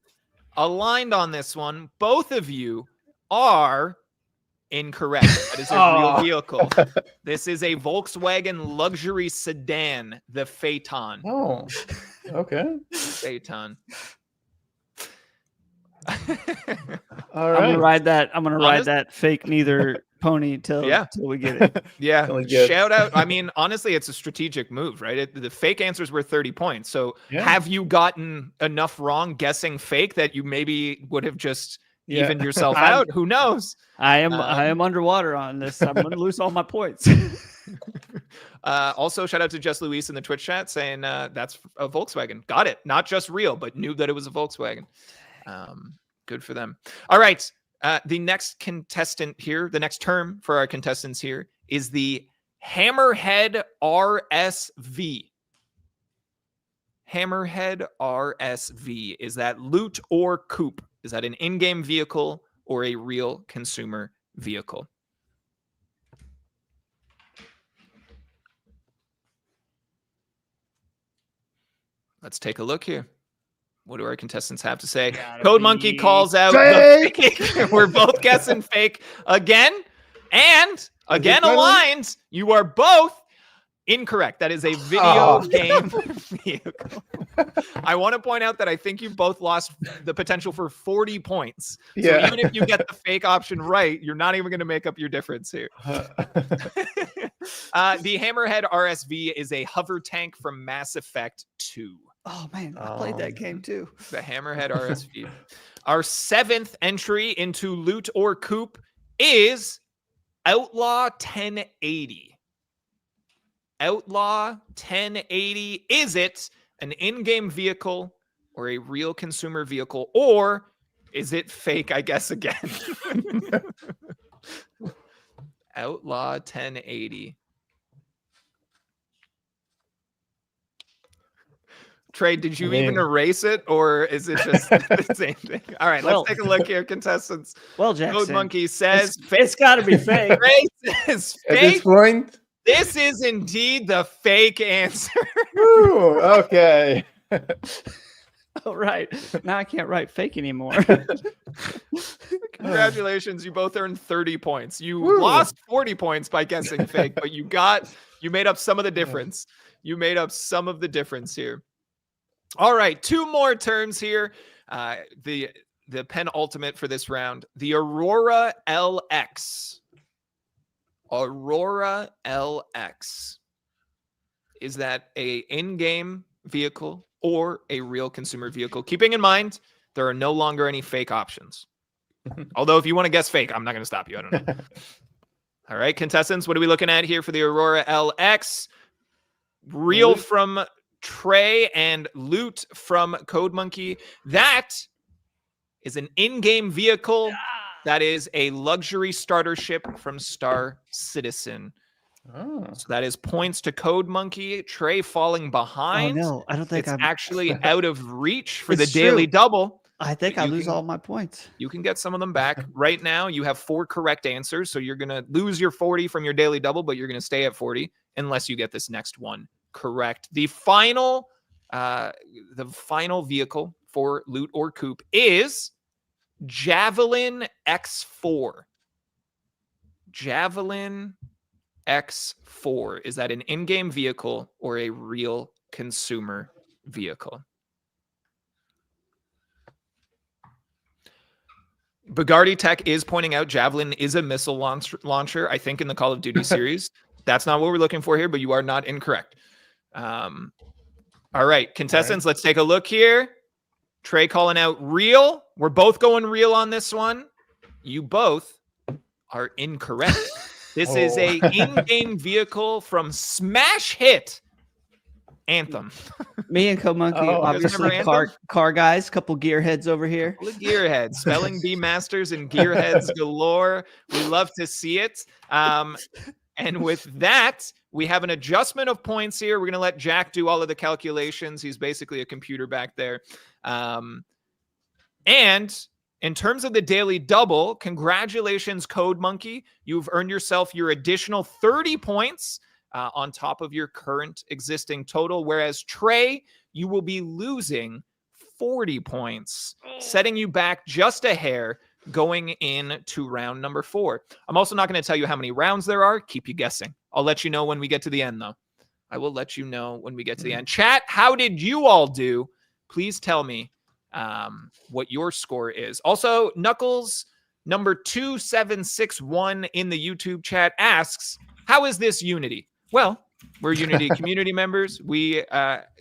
S1: aligned on this one. Both of you are incorrect. That is a real vehicle. This is a Volkswagen luxury sedan, the Phaeton.
S2: Oh. Okay.
S1: Phaeton.
S2: All
S3: I'm
S2: right.
S3: gonna ride that. I'm gonna ride
S1: Honest-
S3: that fake neither pony till we get it.
S1: Yeah.
S2: Really good.
S1: Shout out. I mean, honestly, it's a strategic move, right? The fake answers were 30 points. So
S2: Yeah.
S1: have you gotten enough wrong guessing fake that you maybe would have just
S2: Yeah.
S1: evened yourself
S3: I'm-
S1: out? Who knows?
S3: I am underwater on this. I'm gonna lose all my points.
S1: Also, shout out to Just Luis in the Twitch chat saying that's a Volkswagen. Got it. Not just real, but knew that it was a Volkswagen. Good for them. All right. The next contestant here, the next term for our contestants here is the Hammerhead RSV. Hammerhead RSV. Is that loot or coop? Is that an in-game vehicle or a real consumer vehicle? Let's take a look here. What do our contestants have to say?
S3: Gotta
S1: Code Monkey
S3: be
S1: calls out the fake. We're both guessing fake again. And again
S2: finally?
S1: aligned. You are both incorrect. That is a video game vehicle. I want to point out that I think you both lost the potential for 40 points. So
S2: Yeah.
S1: even if you get the fake option right, you're not even going to make up your difference here. The Hammerhead RSV is a hover tank from Mass Effect 2.
S3: Oh man, I played that game too.
S1: The Hammerhead RSV. Our seventh entry into loot or coop is Outlaw 1080. Outlaw 1080. Is it an in-game vehicle or a real consumer vehicle, or is it fake? I guess again. Outlaw 1080. Trey, did you
S2: I
S1: even
S2: mean-
S1: erase it, or is it just the same thing? All right,
S3: Well-
S1: let's take a look here, contestants.
S3: Well,
S1: Code
S3: Jackson,
S1: Monkey says
S3: it's got to be fake.
S1: Trey says
S2: At this
S1: fake.
S2: point,
S1: This is indeed the fake answer.
S2: woo, okay.
S3: All right. Now I can't write fake anymore.
S1: Congratulations, you both earned 30 points. You
S2: Woo.
S1: lost 40 points by guessing fake, but you made up some of the difference. You made up some of the difference here. All right, 2 more terms here. The penultimate for this round, the Aurora LX. Aurora LX. Is that a in-game vehicle or a real consumer vehicle? Keeping in mind, there are no longer any fake options. Although if you want to guess fake, I'm not going to stop you. I don't know. All right, contestants, what are we looking at here for the Aurora LX? Real from Trey and loot from Code Monkey. That is an in-game vehicle. That is a luxury starter ship from Star Citizen.
S2: Oh.
S1: So that is points to Code Monkey. Trey falling
S3: Oh
S1: behind.
S3: no, I don't think
S1: It's
S3: I'm
S1: actually out of reach for the
S3: It's
S1: daily
S3: true.
S1: double.
S3: I think
S1: but
S3: I
S1: you
S3: lose
S1: can-
S3: all my points.
S1: You can get some of them back. Right now, you have 4 correct answers. So you're going to lose your 40 from your daily double, but you're going to stay at 40 unless you get this next one correct. The final vehicle for loot or Coop is Javelin X4. Javelin X4. Is that an in-game vehicle or a real consumer vehicle? Bugatti Tech is pointing out Javelin is a missile launcher, I think, in the Call of Duty series. That's not what we're looking for here, but you are not incorrect. All right, contestants, let's take a look here. Trey calling out real. We're both going real on this one. You both are incorrect. This is a in-game vehicle from smash hit Anthem.
S3: Me and Code Monkey,
S2: Oh.
S3: obviously
S1: You guys remember
S3: car guys, couple gearheads over here.
S1: Couple of gearheads, spelling bee masters and gearheads galore. We love to see it. And with that, we have an adjustment of points here. We're going to let Jack do all of the calculations. He's basically a computer back there. And in terms of the daily double, congratulations, Code Monkey. You've earned yourself your additional 30 points on top of your current existing total. Whereas Trey, you will be losing 40 points, setting you back just a hair going into round number 4. I'm also not going to tell you how many rounds there are. Keep you guessing. I'll let you know when we get to the end, though. I will let you know when we get to the end. Chat, how did you all do? Please tell me what your score is. Also, Knuckles number 2761 in the YouTube chat asks, how is this Unity? Well, we're Unity community members. We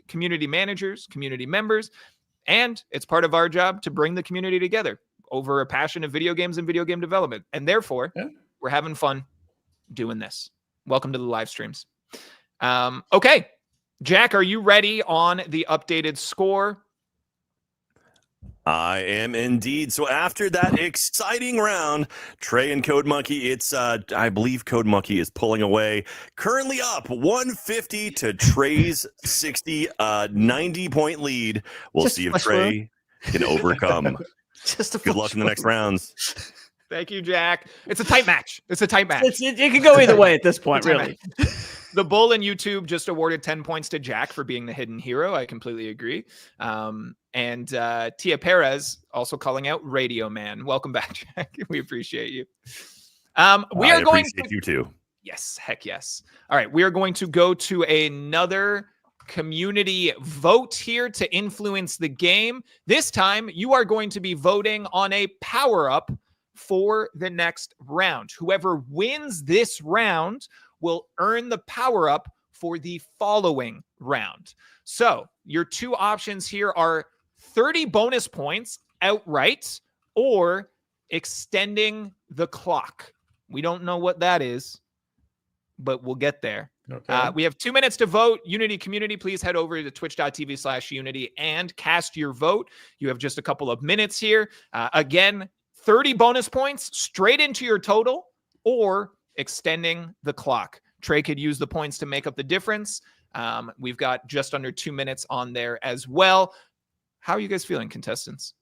S1: community managers, community members, and it's part of our job to bring the community together over a passion of video games and video game development. And therefore, we're having fun doing this. Welcome to the live streams. Okay, Jack, are you ready on the updated score?
S4: I am indeed. So after that exciting round, Trey and Code Monkey, it's I believe Code Monkey is pulling away. Currently up 150 to Trey's 60, 90-point lead. We'll
S3: Just
S4: see if
S3: flush
S4: Trey can overcome.
S3: Just a
S4: Good luck in the next rounds.
S1: Thank you, Jack. It's a tight match. It's a tight match.
S3: It can go either way at this point,
S1: Tight
S3: really.
S1: match. The Bull in YouTube just awarded 10 points to Jack for being the hidden hero. I completely agree. And Tia Perez also calling out Radio Man. Welcome back, Jack. We appreciate you. We are going to
S4: you too.
S1: Yes, heck yes. All right, we are going to go to another community vote here to influence the game. This time, you are going to be voting on a power-up for the next round. Whoever wins this round will earn the power-up for the following round. So your 2 options here are 30 bonus points outright or extending the clock. We don't know what that is, but we'll get there.
S2: Okay.
S1: We have 2 minutes to vote. Unity community, please head over to twitch.tv/Unity and cast your vote. You have just a couple of minutes here. Again, 30 bonus points straight into your total or extending the clock. Trey could use the points to make up the difference. We've got just under 2 minutes on there as well. How are you guys feeling, contestants?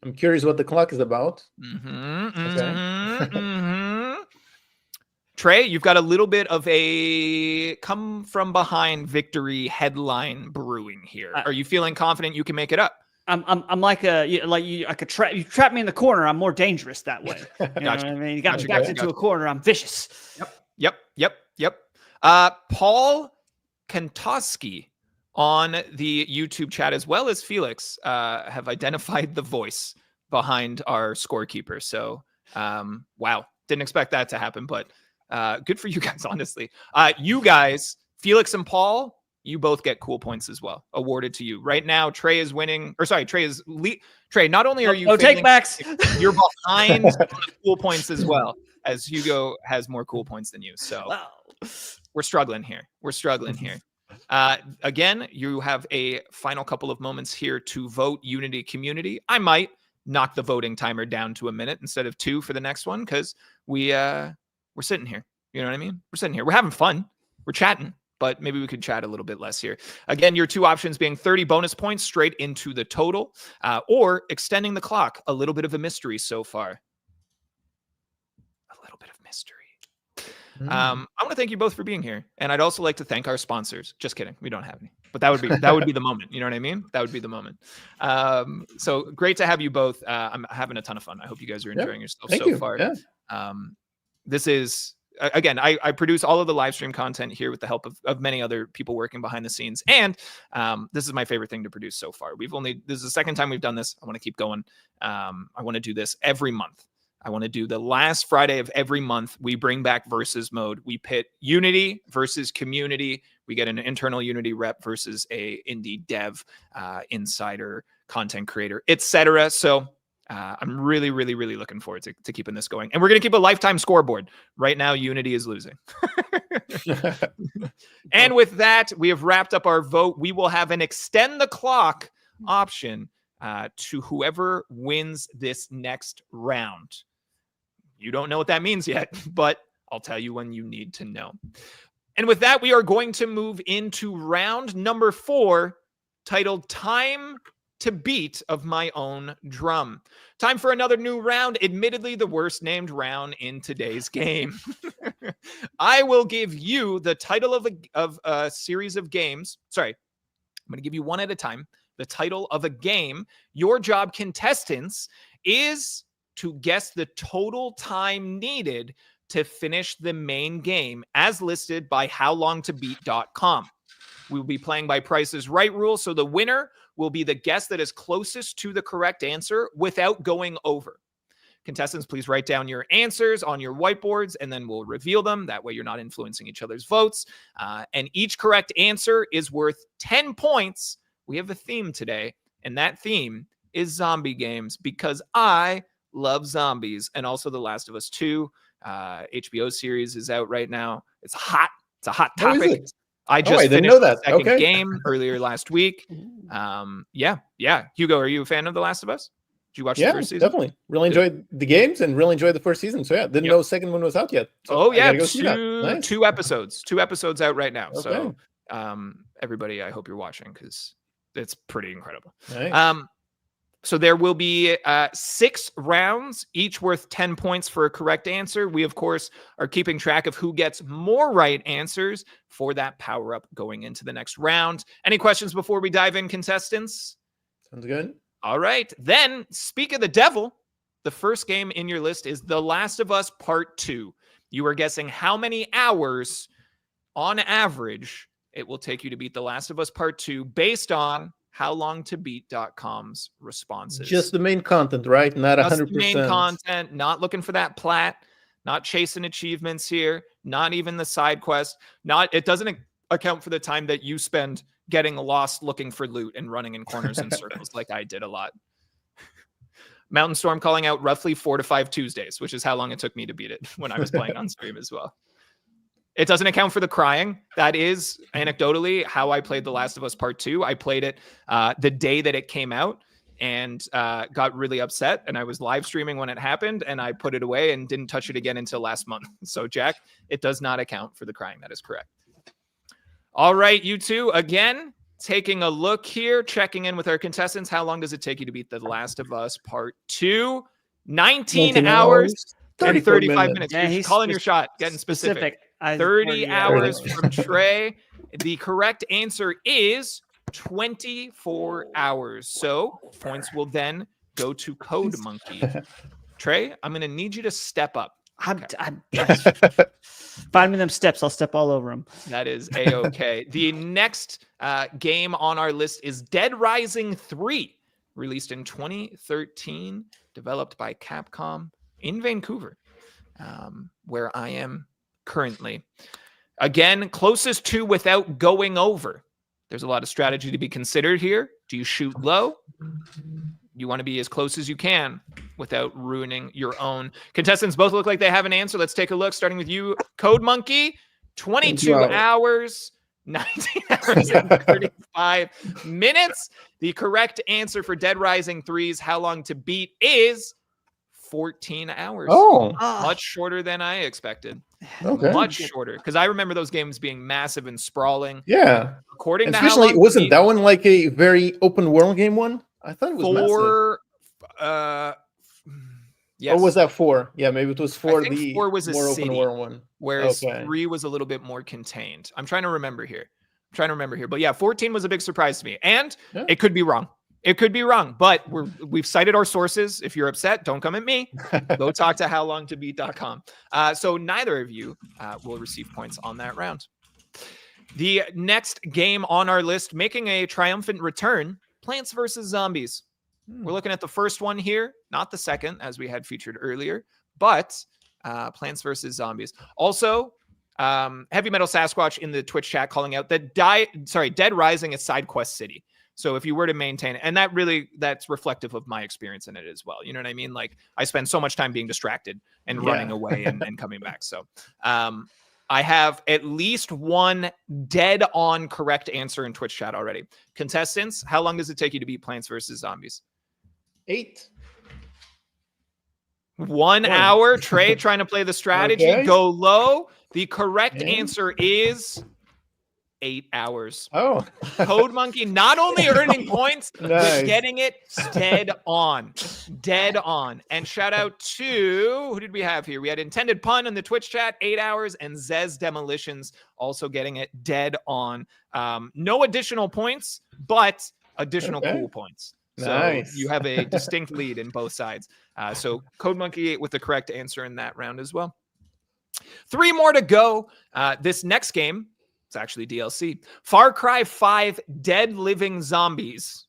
S2: I'm curious what the clock is about.
S1: Trey, you've got a little bit of a come from behind victory headline brewing here. Are you feeling confident you can make it up?
S3: I'm like you trap me in the corner. I'm more dangerous that way. You know what I mean? You got me backed into a corner. I'm vicious.
S1: Yep. Paul Kantowski on the YouTube chat, as well as Felix, have identified the voice behind our scorekeeper. So, wow, didn't expect that to happen, but good for you guys, honestly. You guys, Felix and Paul, you both get cool points as well, awarded to you. Right now, Trey is winning, or sorry, Trey, not only are you
S3: take backs,
S1: you're behind on the cool points as well, as Hugo has more cool points than you. So
S3: wow.
S1: We're struggling here. Again, you have a final couple of moments here to vote Unity Community. I might knock the voting timer down to a minute instead of 2 for the next one, because we're sitting here. You know what I mean? We're sitting here. We're having fun. We're chatting, but maybe we could chat a little bit less here. Again, your 2 options being 30 bonus points straight into the total, or extending the clock. A little bit of a mystery so far. A little bit of mystery. I want to thank you both for being here, and I'd also like to thank our sponsors. Just kidding, we don't have any, but that would be the moment. You know what I mean? That would be the moment. So great to have you both. I'm having a ton of fun. I hope you guys are enjoying yourself so far. Yeah. This is again, I produce all of the live stream content here with the help of many other people working behind the scenes, and this is my favorite thing to produce so far. This is the second time we've done this. I want to keep going. I want to do this every month. I want to do the last Friday of every month. We bring back versus mode. We pit Unity versus community. We get an internal Unity rep versus a indie dev, insider, content creator, etc. So I'm really, really, really looking forward to keeping this going. And we're going to keep a lifetime scoreboard. Right now, Unity is losing. And with that, we have wrapped up our vote. We will have an extend the clock option to whoever wins this next round. You don't know what that means yet, but I'll tell you when you need to know. And with that, we are going to move into round number 4, titled Time to Beat of My Own Drum. Time for another new round, admittedly the worst named round in today's game. I will give you the title of a series of games. Sorry, I'm going to give you one at a time. The title of a game. Your job, contestants, is to guess the total time needed to finish the main game as listed by howlongtobeat.com. We will be playing by Price is Right rule, so the winner will be the guess that is closest to the correct answer without going over. Contestants, please write down your answers on your whiteboards, and then we'll reveal them. That way you're not influencing each other's votes. And each correct answer is worth 10 points. We have a theme today, and that theme is zombie games, because I love zombies. And also The Last of Us 2 HBO series is out right now. It's hot. It's a hot topic. I just finished the second game earlier last week. Yeah. Hugo, are you a fan of The Last of Us? Did you watch the first season?
S2: Definitely. Really enjoyed the games and really enjoyed the first season. So yeah, didn't know the second one was out yet. So
S1: two episodes. 2 episodes out right now. Okay. So everybody, I hope you're watching, because it's pretty incredible. Nice. So there will be 6 rounds, each worth 10 points for a correct answer. We, of course, are keeping track of who gets more right answers for that power-up going into the next round. Any questions before we dive in, contestants?
S2: Sounds good.
S1: All right. Then, speak of the devil, the first game in your list is The Last of Us Part 2. You are guessing how many hours, on average, it will take you to beat The Last of Us Part 2 based on howlongtobeat.com's responses.
S2: Just the main content, right? Not 100%.
S1: Just the main content, not looking for that plat, not chasing achievements here, not even the side quest. It doesn't account for the time that you spend getting lost looking for loot and running in corners and circles like I did a lot. Mountain Storm calling out roughly 4 to 5 Tuesdays, which is how long it took me to beat it when I was playing on stream as well. It doesn't account for the crying. That is anecdotally how I played The Last of Us Part 2. I played it the day that it came out and got really upset. And I was live streaming when it happened, and I put it away and didn't touch it again until last month. So, Jack, it does not account for the crying. That is correct. All right, you two, again, taking a look here, checking in with our contestants. How long does it take you to beat The Last of Us Part 2? 19 hours and 35 minutes.
S3: Yeah,
S1: You're calling your shot, getting specific. 30 hours from Trey. The correct answer is 24 hours. So points will then go to Code Monkey. Trey, I'm going to need you to step up.
S3: Find me them steps. I'll step all over them.
S1: That is A-okay. The next game on our list is Dead Rising 3, released in 2013, developed by Capcom in Vancouver, where I am currently. Again, closest to without going over. There's a lot of strategy to be considered here. Do you shoot low? You want to be as close as you can without ruining your own. Contestants both look like they have an answer. Let's take a look, starting with you, Code Monkey. 22 hours, 19 hours and 35 minutes. The correct answer for Dead Rising 3's How Long to Beat is 14 hours.
S2: Oh.
S1: Much shorter than I expected.
S2: Okay.
S1: Much shorter. Because I remember those games being massive and sprawling.
S2: Yeah.
S1: According to
S2: especially,
S1: How Long
S2: wasn't
S1: to Beat,
S2: that one like a very open world game one? I thought it was massive.
S1: Yes.
S2: Or was that 4? Yeah, maybe it was 4.
S1: I think
S2: The
S1: 4 was a
S2: more
S1: city,
S2: open world one.
S1: whereas
S2: Okay.
S1: 3 was a little bit more contained. I'm trying to remember here. But yeah, 14 was a big surprise to me. And
S2: Yeah.
S1: it could be wrong. But we've cited our sources. If you're upset, don't come at me. Go talk to howlongtobeat.com. So neither of you will receive points on that round. The next game on our list, making a triumphant return, Plants vs. Zombies. We're looking at the first one here, not the second, as we had featured earlier, but Plants vs. Zombies. Also, Heavy Metal Sasquatch in the Twitch chat calling out that Dead Rising is Side Quest City. So if you were to maintain it, and that's reflective of my experience in it as well. You know what I mean? Like, I spend so much time being distracted and running away and coming back. So I have at least one dead on correct answer in Twitch chat already. Contestants, how long does it take you to beat Plants vs. Zombies?
S2: 8.
S1: 1 hour. Trey trying to play the strategy.
S2: Okay.
S1: Go low. The correct answer is 8 hours.
S2: Oh.
S1: Code Monkey not only earning points, but
S2: Nice.
S1: getting it dead on. Dead on. And shout out to, who did we have here? We had Intended Pun in the Twitch chat, 8 hours, and Zez Demolitions also getting it dead on. No additional points, but additional cool points. So
S2: Nice.
S1: you have a distinct lead in both sides. So Code Monkey with the correct answer in that round as well. 3 more to go. This next game, it's actually DLC. Far Cry 5 Dead Living Zombies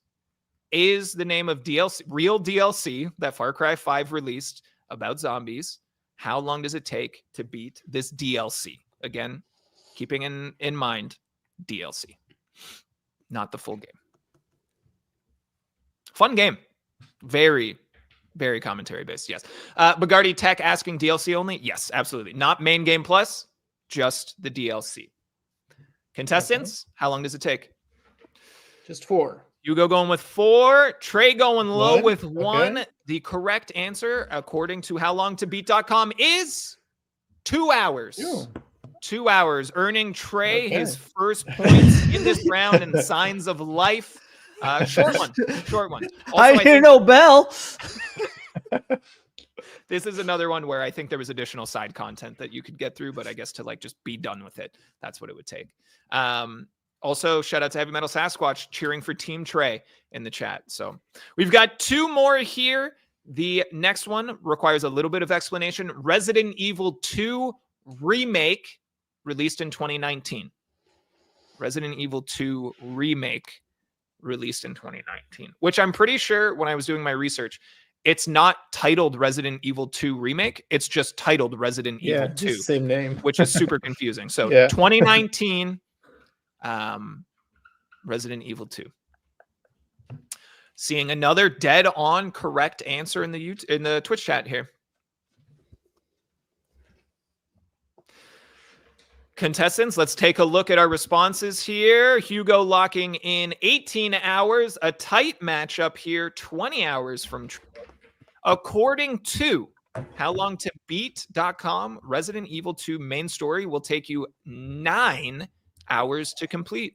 S1: is the name of DLC, real DLC that Far Cry 5 released about zombies. How long does it take to beat this DLC? Again, keeping in mind DLC, not the full game. Fun game. Very, very commentary based. Yes. Bagardi Tech asking DLC only. Yes, absolutely. Not main game plus, just the DLC. Contestants, how long does it take?
S2: Just 4.
S1: Hugo going with 4. Trey going low
S2: 1.
S1: with 1.
S2: Okay.
S1: The correct answer, according to howlongtobeat.com, is 2 hours.
S2: Ew.
S1: 2 hours, earning Trey his first points in this round in Signs of Life. Short one. Also,
S3: I hear no bell.
S1: This is another one where I think there was additional side content that you could get through, but I guess to like just be done with it, that's what it would take. Also, shout out to Heavy Metal Sasquatch cheering for Team Trey in the chat. So we've got 2 more here. The next one requires a little bit of explanation. Resident Evil 2 Remake, released in 2019. Resident Evil 2 Remake, released in 2019, which I'm pretty sure when I was doing my research, it's not titled Resident Evil 2 Remake. It's just titled Resident Evil 2.
S2: Same name.
S1: Which is super confusing. So 2019 Resident Evil 2. Seeing another dead on correct answer in the Twitch chat here. Contestants, let's take a look at our responses here. Hugo locking in 18 hours, a tight matchup here, 20 hours from Trey. According to howlongtobeat.com, Resident Evil 2 main story will take you 9 hours to complete.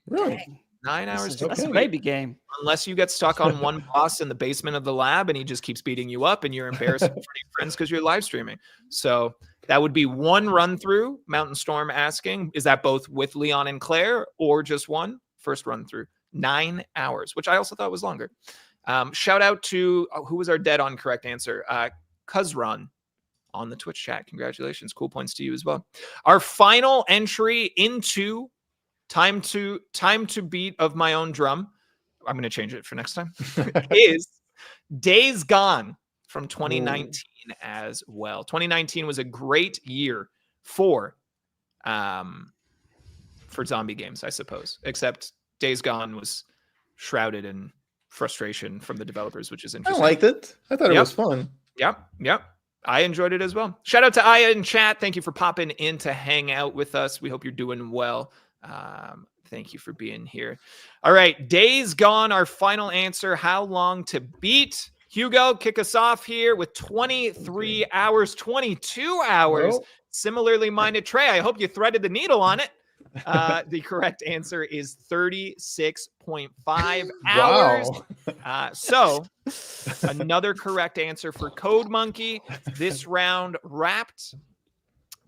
S2: Really?
S1: 9 hours to
S3: That's a
S1: complete.
S3: baby game.
S1: Unless you get stuck on one boss in the basement of the lab and he just keeps beating you up and you're embarrassed in front of your friends because you're live streaming. So that would be one run through. Mountain Storm asking, is that both with Leon and Claire or just one? First run through. 9 hours, which I also thought was longer. Shout out to who was our dead on correct answer? Kuzrun on the Twitch chat. Congratulations. Cool points to you as well. Our final entry into Time to beat of my own drum. I'm going to change it for next time. Is Days Gone from 2019 as well. 2019 was a great year for zombie games, I suppose. Except Days Gone was shrouded in frustration from the developers, which is interesting.
S2: I liked it. I thought it was fun.
S1: Yep. I enjoyed it as well. Shout out to Aya in chat. Thank you for popping in to hang out with us. We hope you're doing well. Thank you for being here. All right, Days Gone, our final answer. How long to beat? Hugo, kick us off here with 23 hours, 22 hours.
S2: Oh.
S1: Similarly minded Trey, I hope you threaded the needle on it. The correct answer is 36.5 hours.
S2: Wow.
S1: So another correct answer for Code Monkey. This round wrapped.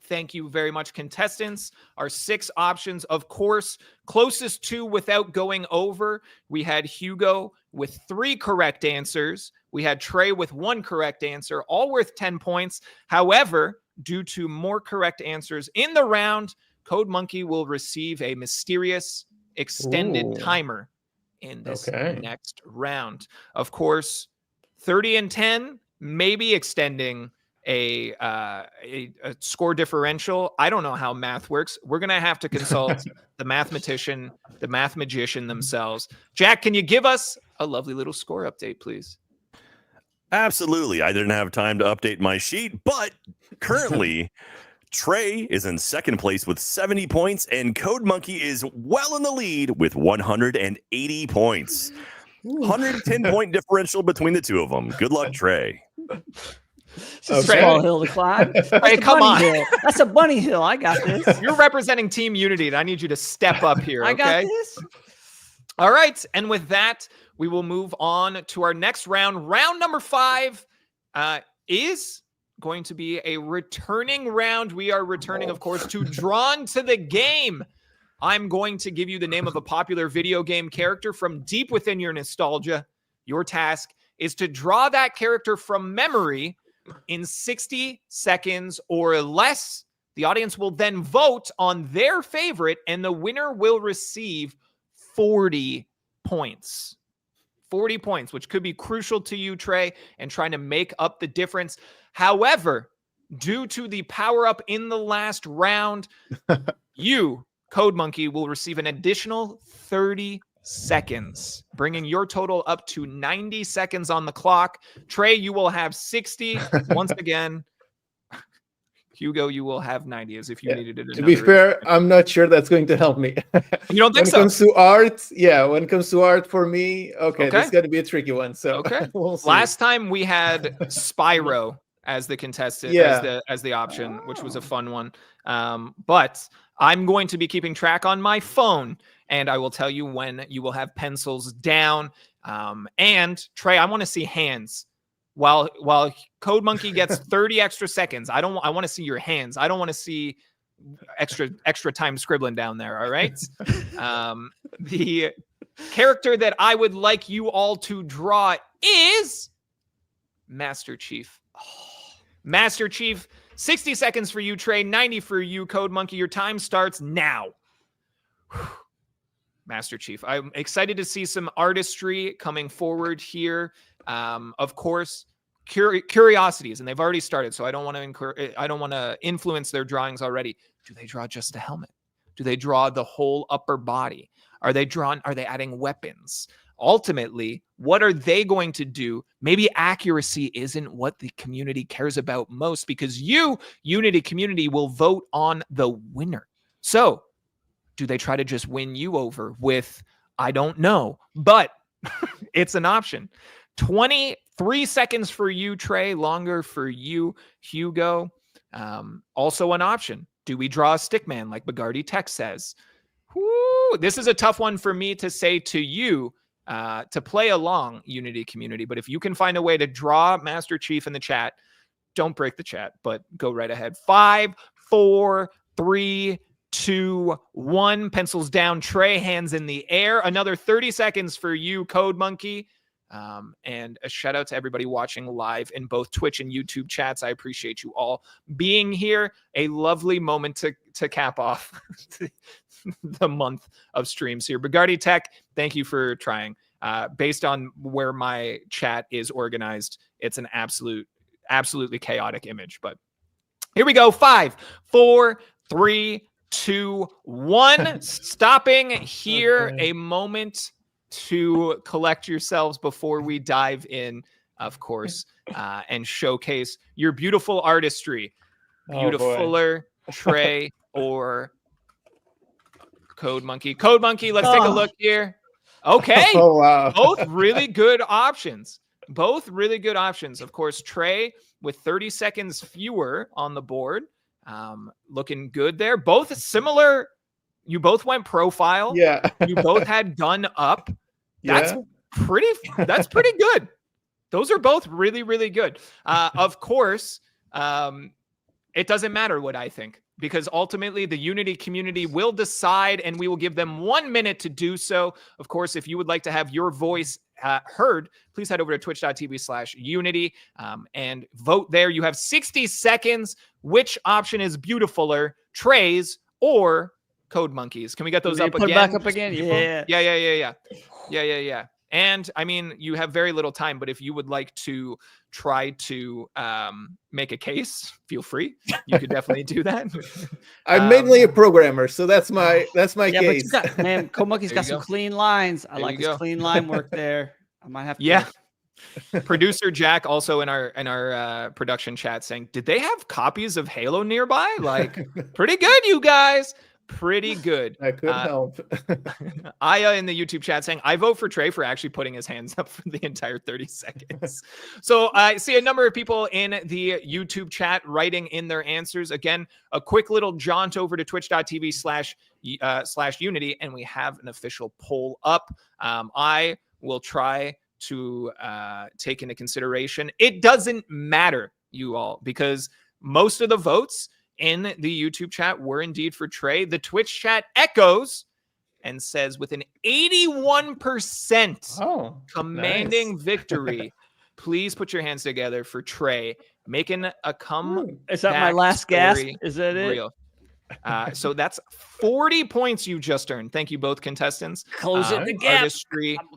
S1: Thank you very much, contestants. Our 6 options, of course, closest to without going over, we had Hugo with 3 correct answers. We had Trey with 1 correct answer, all worth 10 points. However, due to more correct answers in the round, Code Monkey will receive a mysterious extended timer in this next round. Of course, 30 and 10, maybe extending a score differential. I don't know how math works. We're going to have to consult the mathematician, the math magician themselves. Jack, can you give us a lovely little score update, please?
S4: Absolutely. I didn't have time to update my sheet, but currently Trey is in second place with 70 points, and Code Monkey is well in the lead with 180 points. 110 point differential between the two of them. Good luck, Trey.
S3: It's a small hill to climb.
S1: Hey, come on.
S3: Hill. That's a bunny hill. I got this.
S1: You're representing Team Unity, and I need you to step up here, okay?
S3: I got this.
S1: All right, and with that, we will move on to our next round. Round number 5 is going to be a returning round. We are returning, of course, to Drawn to the Game. I'm going to give you the name of a popular video game character from deep within your nostalgia. Your task is to draw that character from memory in 60 seconds or less. The audience will then vote on their favorite, and the winner will receive 40 points. 40 points, which could be crucial to you, Trey, and trying to make up the difference. However, due to the power-up in the last round, you, Code Monkey, will receive an additional 30 seconds, bringing your total up to 90 seconds on the clock. Trey, you will have 60. Once again, Hugo, you will have 90 as if you needed it.
S2: To be fair, I'm not sure that's going to help me.
S1: You don't think
S2: when it comes to art, when it comes to art for me, this is going to be a tricky one. So we'll see.
S1: Last time we had Spyro as the contestant, as the option, which was a fun one. But I'm going to be keeping track on my phone, and I will tell you when you will have pencils down. And Trey, I want to see hands. While Code Monkey gets 30 extra seconds, I want to see your hands. I don't want to see extra time scribbling down there. All right. The character that I would like you all to draw is Master Chief. Master Chief, 60 seconds for you, Trey, 90 for you, Code Monkey. Your time starts now. Master Chief. I'm excited to see some artistry coming forward here. Of course, curiosities, and they've already started, so I don't want to influence their drawings already. Do they draw just a helmet? Do they draw the whole upper body? Are they adding weapons? Ultimately, what are they going to do? Maybe accuracy isn't what the community cares about most, because you, Unity community, will vote on the winner. So do they try to just win you over with, I don't know, but it's an option. 23 seconds for you, Trey, longer for you, Hugo. Also an option. Do we draw a stickman like Bagardi Tech says? Whoo, this is a tough one for me to say to you to play along, Unity community. But if you can find a way to draw Master Chief in the chat, don't break the chat, but go right ahead. 5, 4, 3, 2, 1. Pencils down, Trey, hands in the air. Another 30 seconds for you, Code Monkey. And a shout out to everybody watching live in both Twitch and YouTube chats. I appreciate you all being here. A lovely moment to cap off the month of streams here. Bagardi Tech, thank you for trying. Based on where my chat is organized, it's an absolutely chaotic image. But here we go. 5, 4, 3, 2, 1. Stopping here. Okay. A moment to collect yourselves before we dive in, of course, and showcase your beautiful artistry. Beautifuler, Trey or Code Monkey. Code Monkey, let's take a look here. Okay. Oh, wow. Both really good options. Both really good options. Of course, Trey with 30 seconds fewer on the board. Looking good there. Both similar. You both went profile.
S2: Yeah.
S1: You both had gun up. That's pretty good. Those are both really, really good. Of course, it doesn't matter what I think, because ultimately the Unity community will decide, and we will give them 1 minute to do so. Of course, if you would like to have your voice heard, please head over to twitch.tv/Unity and vote there. You have 60 seconds. Which option is beautifuler, Trey's or Code Monkey's? Can we get those up again?
S3: Back up again?
S1: Yeah. And I mean, you have very little time, but if you would like to try to make a case, feel free. You could definitely do that.
S2: I'm mainly a programmer, so that's my case.
S3: But man, Code Monkey's got some clean lines. I like his clean line work there. I might have to.
S1: Yeah. Producer Jack also in our production chat saying, did they have copies of Halo nearby? Like, pretty good, you guys. Pretty good.
S2: That could help.
S1: Aya in the YouTube chat saying, I vote for Trey for actually putting his hands up for the entire 30 seconds. So I see a number of people in the YouTube chat writing in their answers. Again, a quick little jaunt over to twitch.tv/Unity, and we have an official poll up. I will try to take into consideration. It doesn't matter, you all, because most of the votes in the YouTube chat were indeed for Trey. The Twitch chat echoes and says with an 81% commanding victory, please put your hands together for Trey, making a come.
S3: Is that my last gasp? Is that it?
S1: Real. So that's 40 points you just earned. Thank you, both contestants.
S3: Close it again.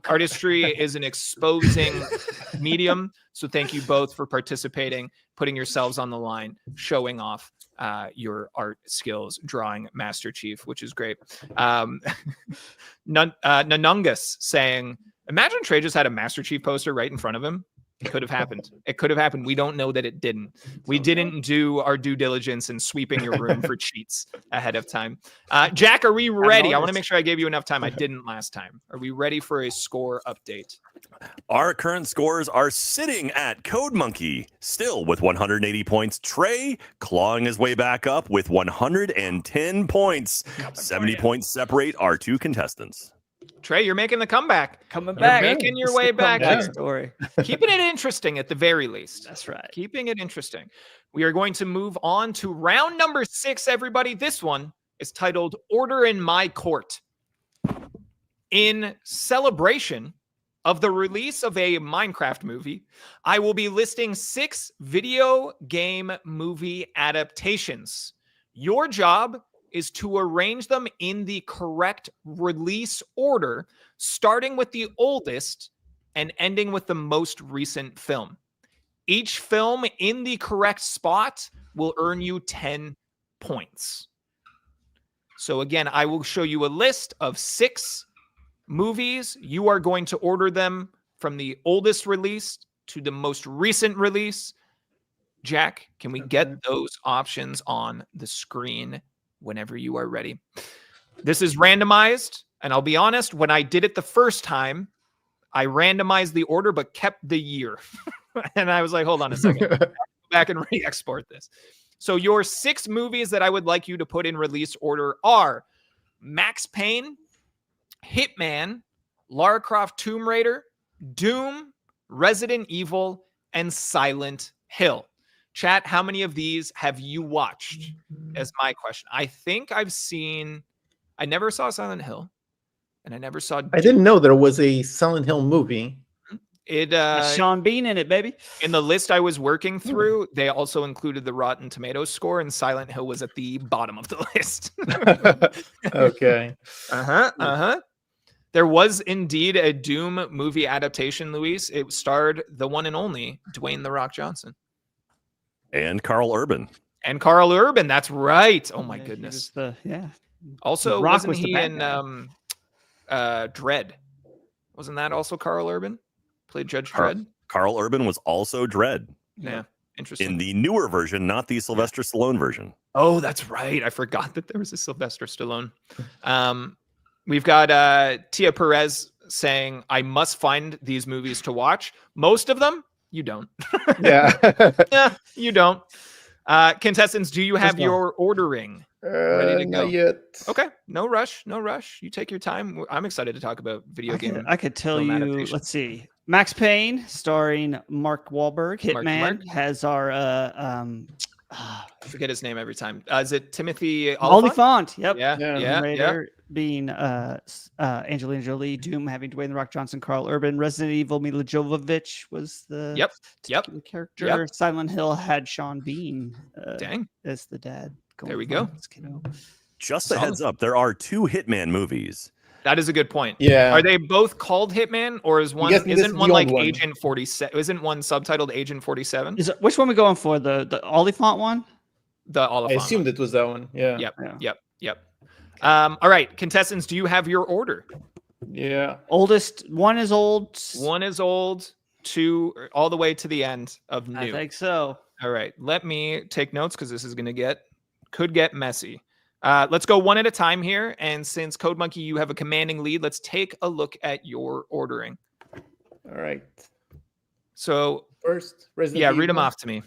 S1: Artistry is an exposing medium. So thank you both for participating, putting yourselves on the line, showing off your art skills, drawing Master Chief, which is great. Nanungus saying, imagine Trey just had a Master Chief poster right in front of him. It could have happened. It could have happened. We don't know that it didn't. We didn't do our due diligence in sweeping your room for cheats ahead of time. Jack, are we ready? I want to make sure I gave you enough time. I didn't last time. Are we ready for a score update?
S4: Our current scores are sitting at Code Monkey, still with 180 points. Trey clawing his way back up with 110 points. 70 points separate our two contestants.
S1: Trey, you're making the comeback.
S3: Coming back.
S1: You're making your way back.
S3: Story.
S1: Keeping it interesting at the very least.
S3: That's right.
S1: Keeping it interesting. We are going to move on to round number 6, everybody. This one is titled Order in My Court. In celebration of the release of a Minecraft movie, I will be listing 6 video game movie adaptations. Your job is to arrange them in the correct release order, starting with the oldest and ending with the most recent film. Each film in the correct spot will earn you 10 points. So again, I will show you a list of 6 movies. You are going to order them from the oldest release to the most recent release. Jack, can we get those options on the screen whenever you are ready? This is randomized, and I'll be honest, when I did it the first time, I randomized the order but kept the year. And I was like, hold on a second. Go back and re-export this. So your 6 movies that I would like you to put in release order are Max Payne, Hitman, Lara Croft Tomb Raider, Doom, Resident Evil, and Silent Hill. Chat, how many of these have you watched? Is my question. I think I never saw Silent Hill, and I never saw Doom.
S2: I didn't know there was a Silent Hill movie.
S1: It
S3: Sean Bean in it, baby.
S1: in the list I was working through, they also included the Rotten Tomatoes score, and Silent Hill was at the bottom of the list.
S2: Okay.
S1: There was indeed a Doom movie adaptation, Luis. It starred the one and only Dwayne "The Rock" Johnson.
S4: And Carl Urban.
S1: And Carl Urban, that's right. Oh my
S3: Yeah,
S1: goodness.
S3: Rock
S1: Also, wasn't
S3: was the
S1: he
S3: bad
S1: in Dredd? Wasn't that also Carl Urban? Played Judge Dredd?
S4: Carl Urban was also Dredd.
S1: Yeah, interesting.
S4: In the newer version, not the Sylvester Stallone version.
S1: Oh, that's right. I forgot that there was a Sylvester Stallone. We've got Tia Perez saying, I must find these movies to watch. Most of them, you don't.
S2: Yeah.
S1: Yeah, you don't. Contestants, do you have your ordering ready to go?
S2: Not yet.
S1: Okay, no rush, no rush. You take your time. I'm excited to talk about video game.
S3: I could tell
S1: film
S3: you.
S1: adaptation.
S3: Let's see. Max Payne, starring Mark Wahlberg. Hitman
S1: Mark.
S3: has our
S1: I forget his name every time. Is it Timothy
S3: Oliphant? Yep.
S1: Yeah,
S2: Yeah.
S1: yeah,
S3: Tomb
S1: yeah.
S3: Raider being Angelina Jolie. Doom having Dwayne "The Rock" Johnson, Carl Urban. Resident Evil, Mila Jovovich was the
S1: Yep.
S3: particular character.
S1: Yep.
S3: Silent Hill had Sean Bean
S1: Dang.
S3: as the dad.
S1: There we go.
S4: Just a
S1: Solid.
S4: heads up, there are 2 Hitman movies.
S1: That is a good point.
S2: Yeah.
S1: Are they both called Hitman, or is one
S2: guessing this
S1: isn't
S2: is
S1: one
S2: the
S1: like
S2: old one.
S1: Agent 47? Isn't one subtitled Agent 47?
S3: Which one we going for? The Oliphant one?
S1: The
S2: I
S1: Oliphant.
S2: assumed it was that one. Yeah.
S1: Yep. All right, contestants, do you have your order?
S2: Yeah.
S3: Oldest one is old.
S1: One is old, 2 all the way to the end of new.
S3: I think so.
S1: All right, let me take notes because this is going to could get messy. Let's go one at a time here. And since Code Monkey, you have a commanding lead, let's take a look at your ordering.
S2: All right.
S1: So,
S2: First, Resident Evil.
S1: read them off to me.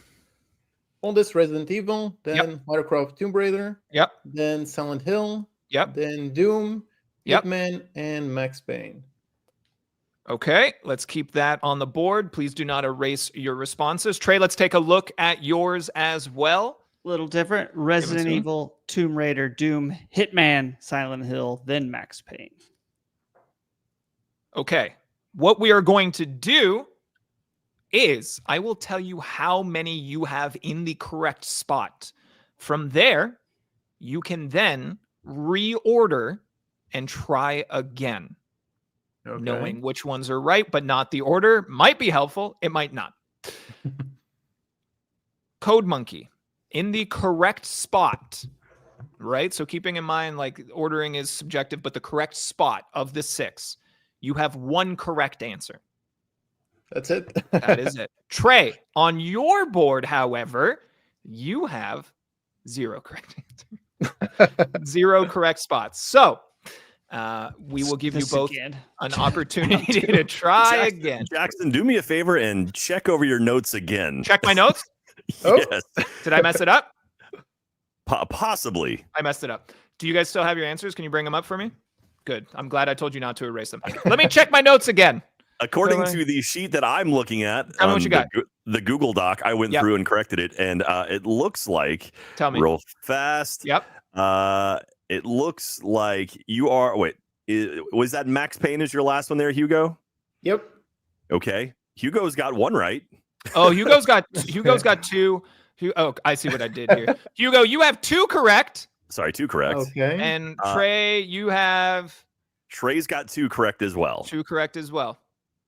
S2: Oldest Resident Evil, then Lara Croft Tomb Raider,
S1: Yep.
S2: then Silent Hill,
S1: Yep.
S2: then Doom,
S1: Yep.
S2: Hitman, and Max Payne.
S1: Okay, let's keep that on the board. Please do not erase your responses. Trey, let's take a look at yours as well.
S3: Little different. Resident
S1: to him.
S3: Evil, Tomb Raider, Doom, Hitman, Silent Hill, then Max Payne.
S1: Okay, what we are going to do is I will tell you how many you have in the correct spot. From there, you can then reorder and try again.
S2: Okay.
S1: Knowing which ones are right, but not the order might be helpful. It might not. Code Monkey in the correct spot, right? So keeping in mind, like ordering is subjective, but the correct spot of the 6, you have 1 correct answer.
S2: That's it.
S1: That is it. Trey, on your board, however, you have 0 correct answer. 0 correct spots. So we will give you both an opportunity to try again.
S4: Jackson, do me a favor and check over your notes again.
S1: Check my notes.
S4: Yes.
S1: Did I mess it up?
S4: Possibly.
S1: I messed it up. Do you guys still have your answers? Can you bring them up for me? Good. I'm glad I told you not to erase them. Let me check my notes again.
S4: According to the sheet that I'm looking at,
S1: Tell me what you got.
S4: The Google Doc, I went through and corrected it, and it looks like,
S1: Tell me.
S4: real fast.
S1: Yep.
S4: It looks like you are. Wait, was that Max Payne as your last one there, Hugo?
S2: Yep.
S4: Okay, Hugo's got 1 right.
S1: Oh, Hugo's got 2. Oh, I see what I did here. Hugo, you have 2 correct.
S4: Sorry, 2 correct.
S2: Okay.
S1: And Trey, you have
S4: Trey's got 2 correct as well.
S1: 2 correct as well.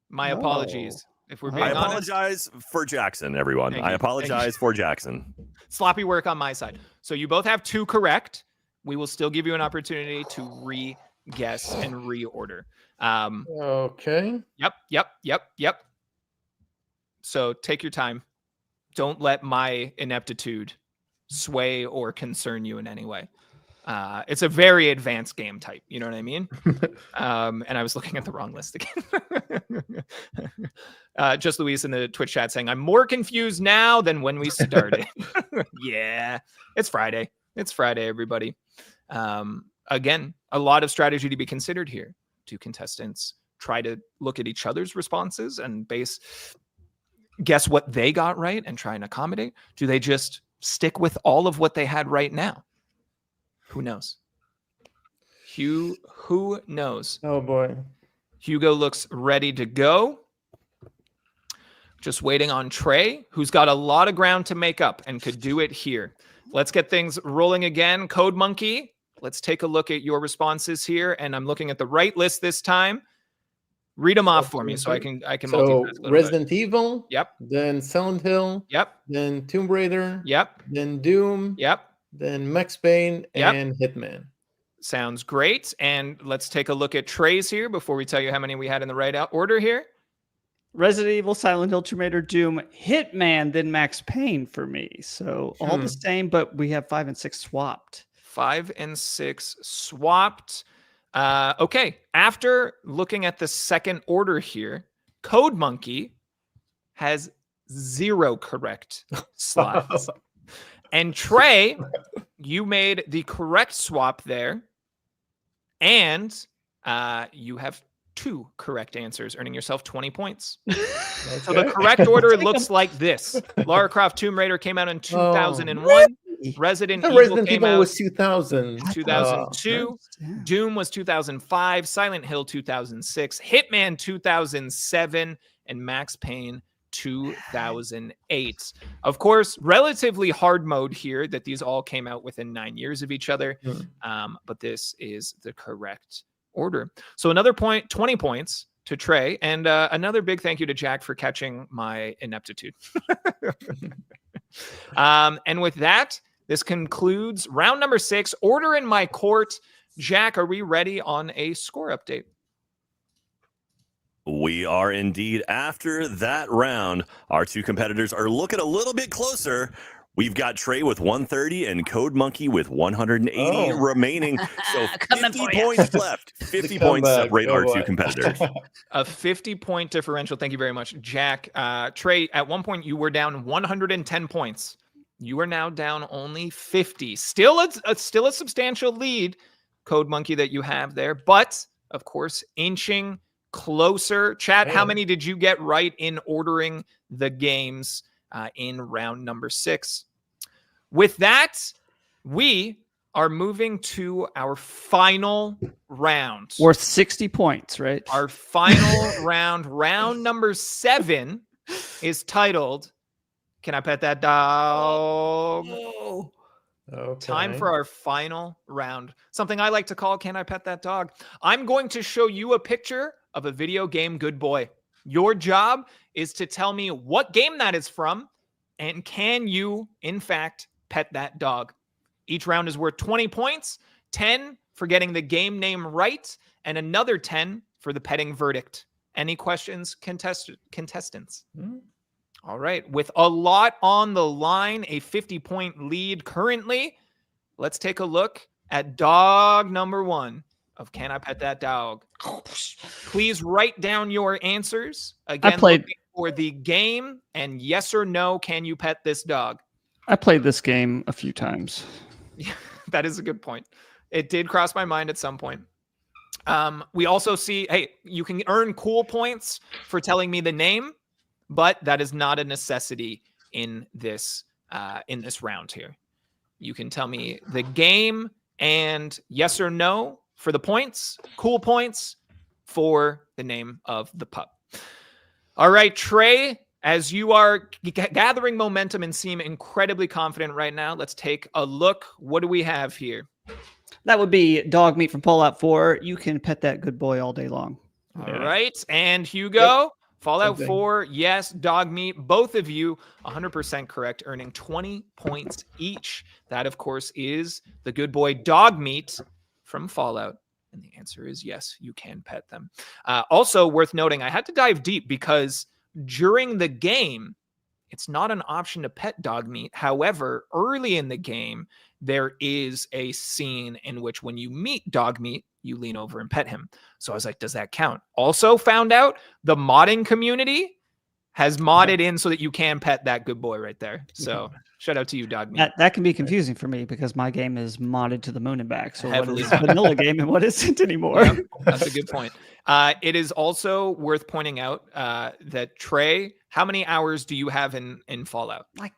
S1: My apologies. If we're being
S4: I
S1: honest.
S4: apologize for Jackson, everyone.
S1: Thank
S4: I
S1: you.
S4: apologize for Jackson.
S1: Sloppy work on my side. So you both have 2 correct. We will still give you an opportunity to re-guess and reorder.
S2: Okay.
S1: Yep. So take your time. Don't let my ineptitude sway or concern you in any way. It's a very advanced game type. You know what I mean? And I was looking at the wrong list again. Just Luis in the Twitch chat saying, I'm more confused now than when we started. Yeah, it's Friday. It's Friday, everybody. again, a lot of strategy to be considered here. Do contestants try to look at each other's responses and guess what they got right and try and accommodate? Do they just stick with all of what they had right now? Who knows? Who knows?
S2: Oh boy.
S1: Hugo looks ready to go. Just waiting on Trey, who's got a lot of ground to make up and could do it here. Let's get things rolling again. Code Monkey, let's take a look at your responses here. And I'm looking at the right list this time. Read them off for me so I can
S2: So
S1: multitask.
S2: Resident Evil.
S1: Yep.
S2: Then Silent Hill.
S1: Yep.
S2: Then Tomb Raider.
S1: Yep.
S2: Then Doom.
S1: Yep.
S2: Then Max Payne
S1: Yep.
S2: and Hitman.
S1: Sounds great. And let's take a look at Trey's here before we tell you how many we had in the right order here.
S3: Resident Evil, Silent Hill, Tomb Raider, Doom, Hitman, then Max Payne for me. So all the same, but we have 5 and 6 swapped.
S1: 5 and 6 swapped. Okay. After looking at the second order here, Code Monkey has 0 correct slots. And Trey, you made the correct swap there. And you have 2 correct answers, earning yourself 20 points. So the correct order looks like this. Lara Croft Tomb Raider came out in 2001. Resident Evil came out
S2: was 2000.
S1: 2002. Doom was 2005. Silent Hill 2006. Hitman 2007. And Max Payne 2008. Of course, relatively hard mode here that these all came out within 9 years of each other. But this is the correct order. So another point, 20 points to Trey, and another big thank you to Jack for catching my ineptitude. And with that, this concludes round number 6. Order in my court. Jack, are we ready on a score update?
S4: We are indeed. After that round, our 2 competitors are looking a little bit closer. We've got Trey with 130 and Code Monkey with 180 remaining. So 50 points left. 50 points separate our 2 competitors.
S1: A 50-point differential. Thank you very much, Jack. Trey, at one point you were down 110 points. You are now down only 50. Still a substantial lead, Code Monkey, that you have there. But, of course, inching closer. Chat, how many did you get right in ordering the games in round number 6? With that, we are moving to our final round.
S3: Worth 60 points, right?
S1: Our final round, round number 7, is titled, Can I Pet That Dog?
S2: Okay.
S1: Time for our final round. Something I like to call, Can I Pet That Dog? I'm going to show you a picture of a video game good boy. Your job is to tell me what game that is from, and can you, in fact, pet that dog. Each round is worth 20 points, 10 for getting the game name right, and another 10 for the petting verdict. Any questions, contestants? All right. With a lot on the line, a 50-point lead currently, let's take a look at dog number 1 of Can I Pet That Dog? Please write down your answers. Again, looking for the game and yes or no, can you pet this dog?
S3: I played this game a few times.
S1: Yeah, that is a good point. It did cross my mind at some point. We also see, hey, you can earn cool points for telling me the name, but that is not a necessity in this round here. You can tell me the game and yes or no for the points, cool points for the name of the pup. All right, Trey, as you are gathering momentum and seem incredibly confident right now, let's take a look. What do we have here?
S3: That would be dog meat from Fallout 4. You can pet that good boy all day long.
S1: All right. And Hugo, Fallout 4, yes, dog meat. Both of you 100% correct, earning 20 points each. That, of course, is the good boy dog meat from Fallout. And the answer is yes, you can pet them. Also worth noting, I had to dive deep because during the game, it's not an option to pet dog meat. However, early in the game, there is a scene in which when you meet dog meat, you lean over and pet him. So I was like, does that count? Also found out the modding community has modded in so that you can pet that good boy right there. So shout out to you, Dog Meat.
S3: That can be confusing for me because my game is modded to the moon and back. So
S1: Heavily
S3: what is vanilla game and what isn't anymore?
S1: Yep, that's a good point. It is also worth pointing out that Trey, how many hours do you have in Fallout?
S3: Like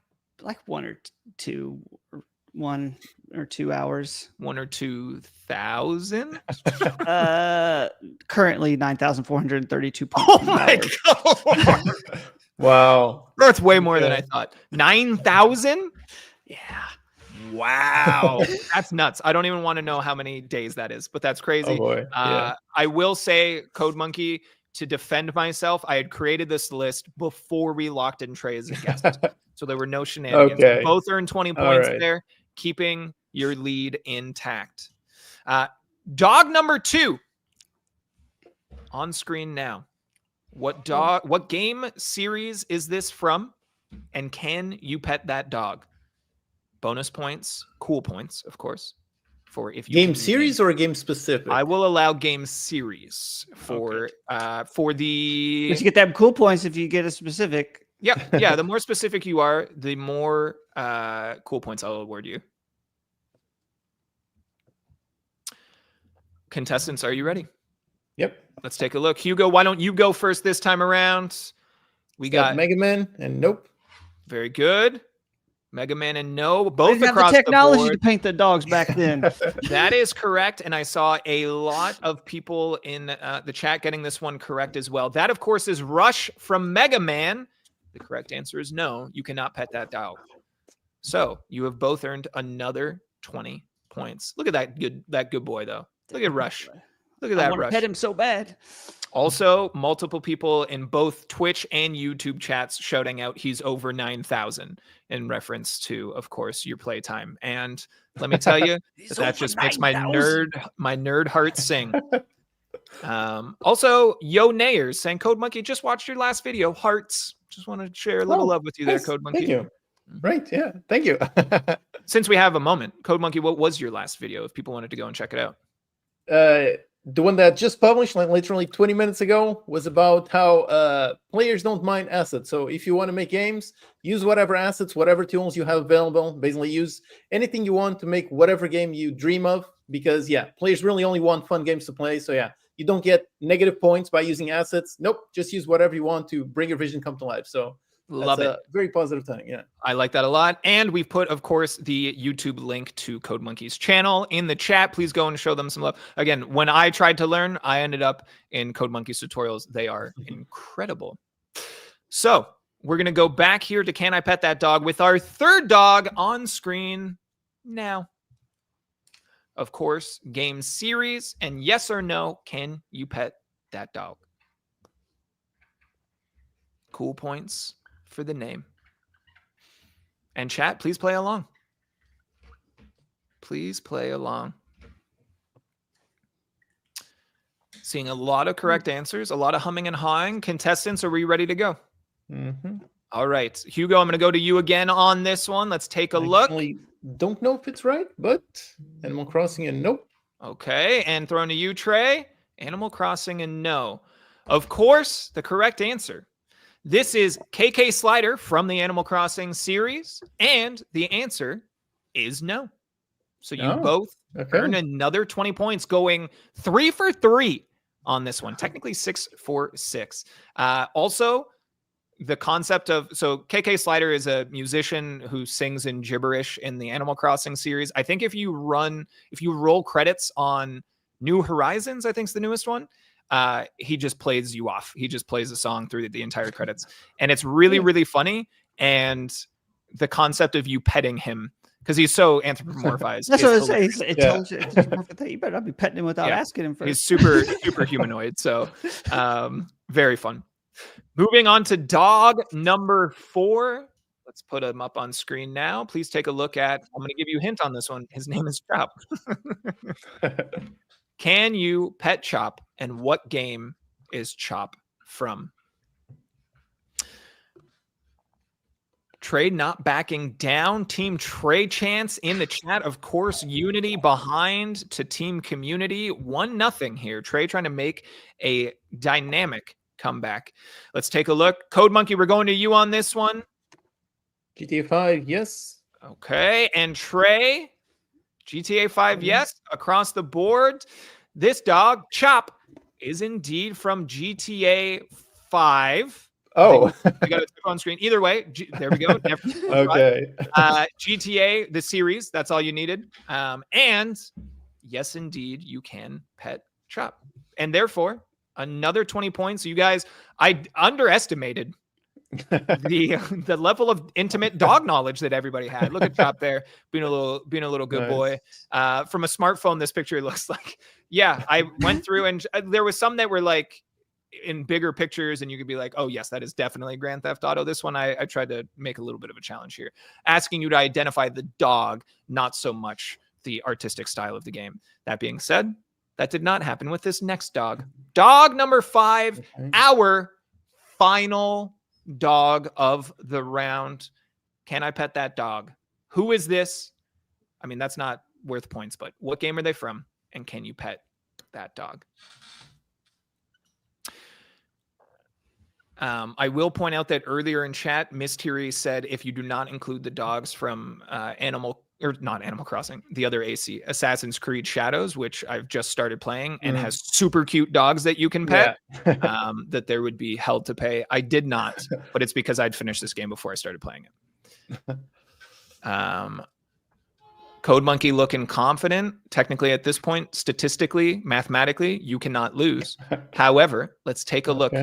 S3: 1 or 2 hours.
S1: 1 or 2,000?
S3: Currently 9,432.
S1: Oh my god!
S2: Wow.
S1: That's way more than I thought. 9,000?
S3: Yeah.
S1: Wow. That's nuts. I don't even want to know how many days that is, but that's crazy.
S2: Oh boy. Yeah.
S1: I will say, Code Monkey, to defend myself, I had created this list before we locked in Trey as a guest. So there were no shenanigans.
S2: Okay.
S1: Both earned 20 points
S2: right.
S1: there, keeping your lead intact. Dog number 2 on screen now. What game series is this from? And can you pet that dog? Bonus points, cool points, of course. For if you
S2: Game series or game specific?
S1: I will allow game series for the.
S3: But you get them cool points if you get a specific.
S1: Yeah. The more specific you are, the more cool points I'll award you. Contestants, are you ready?
S2: Yep.
S1: Let's take a look. Hugo, why don't you go first this time around? We got
S2: Mega Man and nope.
S1: Very good. Mega Man and no, both
S3: Didn't have
S1: across
S3: the technology
S1: the
S3: to
S1: board.
S3: paint the dogs back then.
S1: That is correct, and I saw a lot of people in the chat getting this one correct as well. That, of course, is Rush from Mega Man. The correct answer is no. You cannot pet that dog. So you have both earned another 20 points. Look at that good boy, though. Look at Rush. Look at
S3: I
S1: that
S3: want to
S1: Rush.
S3: pet him so bad.
S1: Also, multiple people in both Twitch and YouTube chats shouting out he's over 9,000 in reference to, of course, your playtime. And let me tell you, that just makes my nerd heart sing. Also, Yo Nayers saying, Code Monkey, just watched your last video. Hearts. Just want to share a little love with you there, Code Monkey.
S2: Thank you. Right. Yeah. Thank you.
S1: Since we have a moment, Code Monkey, what was your last video if people wanted to go and check it out?
S2: The one that just published like literally 20 minutes ago was about how players don't mind assets. So if you want to make games, use whatever assets, whatever tools you have available. Basically use anything you want to make whatever game you dream of, because players really only want fun games to play. So you don't get negative points by using assets. Nope, just use whatever you want to bring your vision come to life. So
S1: love it.
S2: Very positive thing. Yeah.
S1: I like that a lot. And we've put, of course, the YouTube link to Code Monkey's channel in the chat. Please go and show them some love. Again, when I tried to learn, I ended up in Code Monkey's tutorials. They are incredible. So we're going to go back here to Can I Pet That Dog with our third dog on screen now. Of course, game series and yes or no, can you pet that dog? Cool points for the name. And chat, please play along. Please play along. Seeing a lot of correct answers, a lot of humming and hawing. Contestants, are we ready to go?
S2: Mm-hmm.
S1: All right. Hugo, I'm going to go to you again on this one. Let's take a look.
S2: I don't know if it's right, but Animal Crossing and nope.
S1: Okay. And thrown to you, Trey. Animal Crossing and no. Of course, the correct answer. This is KK Slider from the Animal Crossing series, and the answer is no. So you both earn another 20 points, going 3 for 3 on this one. Technically 6 for 6. Also, the concept of, so KK Slider is a musician who sings in gibberish in the Animal Crossing series. I think if you roll credits on New Horizons, I think is the newest one, he just plays you off. He just plays a song through the entire credits. And it's really, really funny. And the concept of you petting him, because he's so anthropomorphized.
S3: That's what I was saying. It tells you, it's a perfect thing. You better not be petting him without asking him first.
S1: He's super, super humanoid. So very fun. Moving on to dog number 4. Let's put him up on screen now. Please take a look at, I'm going to give you a hint on this one. His name is Chop. Can you pet Chop, and what game is Chop from? Trey not backing down. Team Trey Chance in the chat. Of course, Unity behind to Team Community. 1-0 here. Trey trying to make a dynamic comeback. Let's take a look. Code Monkey, we're going to you on this one.
S2: GTA 5, yes.
S1: Okay, and Trey, GTA 5, yes, across the board. This dog, Chop, is indeed from GTA 5.
S2: Oh,
S1: I got it on screen. Either way, there we go.
S2: okay.
S1: GTA, the series, that's all you needed. And yes, indeed, you can pet Chop. And therefore, another 20 points. So you guys, I underestimated the level of intimate dog knowledge that everybody had. Look at Chop there, being a little good boy. From a smartphone, this picture looks like, yeah, I went through and there was some that were like in bigger pictures and you could be like, oh yes, that is definitely Grand Theft Auto. This one, I tried to make a little bit of a challenge here, asking you to identify the dog, not so much the artistic style of the game. That being said, that did not happen with this next dog. Dog number 5, our final dog of the round. Can I pet that dog? Who is this? I mean, that's not worth points, but what game are they from? And can you pet that dog? I will point out that earlier in chat, Miss Thierry said if you do not include the dogs from not Animal Crossing, the other AC, Assassin's Creed Shadows, which I've just started playing and has super cute dogs that you can pet, that there would be hell to pay. I did not, but it's because I'd finished this game before I started playing it. Code Monkey looking confident. Technically, at this point, statistically, mathematically, you cannot lose. However, let's take a look.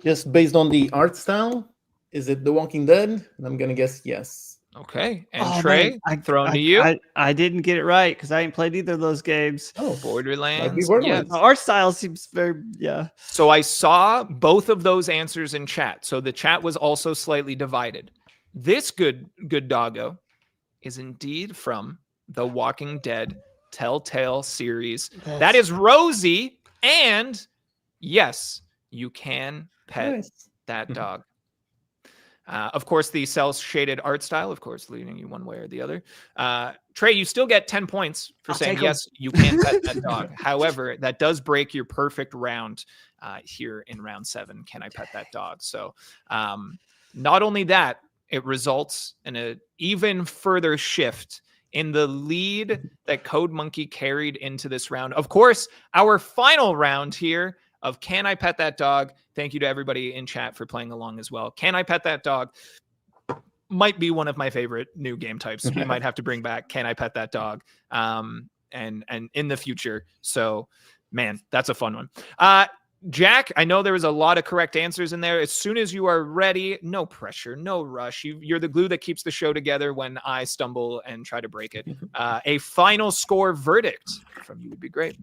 S2: Just based on the art style, is it The Walking Dead? I'm gonna guess yes.
S1: Okay, and Trey, I'm thrown to you.
S3: I didn't get it right because I ain't played either of those games.
S2: Oh,
S1: Borderlands.
S2: Borderlands.
S3: The art style seems very
S1: So I saw both of those answers in chat. So the chat was also slightly divided. This good doggo is indeed from the Walking Dead Telltale series. That is Rosie, and yes, you can pet that dog. Of course, the cel-shaded art style, of course, leading you one way or the other. Trey, you still get 10 points for saying yes, you can pet that dog. However, that does break your perfect round here in round 7. Can I pet that dog? So not only that, it results in an even further shift in the lead that Code Monkey carried into this round. Of course, our final round here of Can I Pet That Dog? Thank you to everybody in chat for playing along as well. Can I Pet That Dog? Might be one of my favorite new game types. We might have to bring back Can I Pet That Dog? And in the future. So, man, that's a fun one. Jack, I know there was a lot of correct answers in there. As soon as you are ready, no pressure, no rush. You're the glue that keeps the show together when I stumble and try to break it. A final score verdict from you would be great.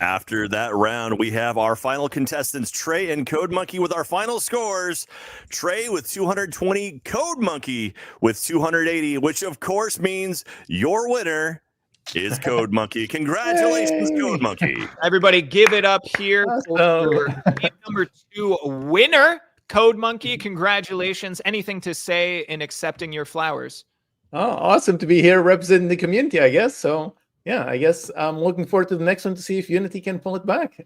S4: After that round, we have our final contestants, Trey and Code Monkey, with our final scores. Trey with 220, Code Monkey with 280, which of course means your winner is Code Monkey. Congratulations, Code Monkey.
S1: Everybody give it up here for game number 2 winner, Code Monkey. Congratulations. Anything to say in accepting your flowers?
S2: Oh, awesome to be here representing the community, I guess. So yeah, I guess I'm looking forward to the next one to see if Unity can pull it back.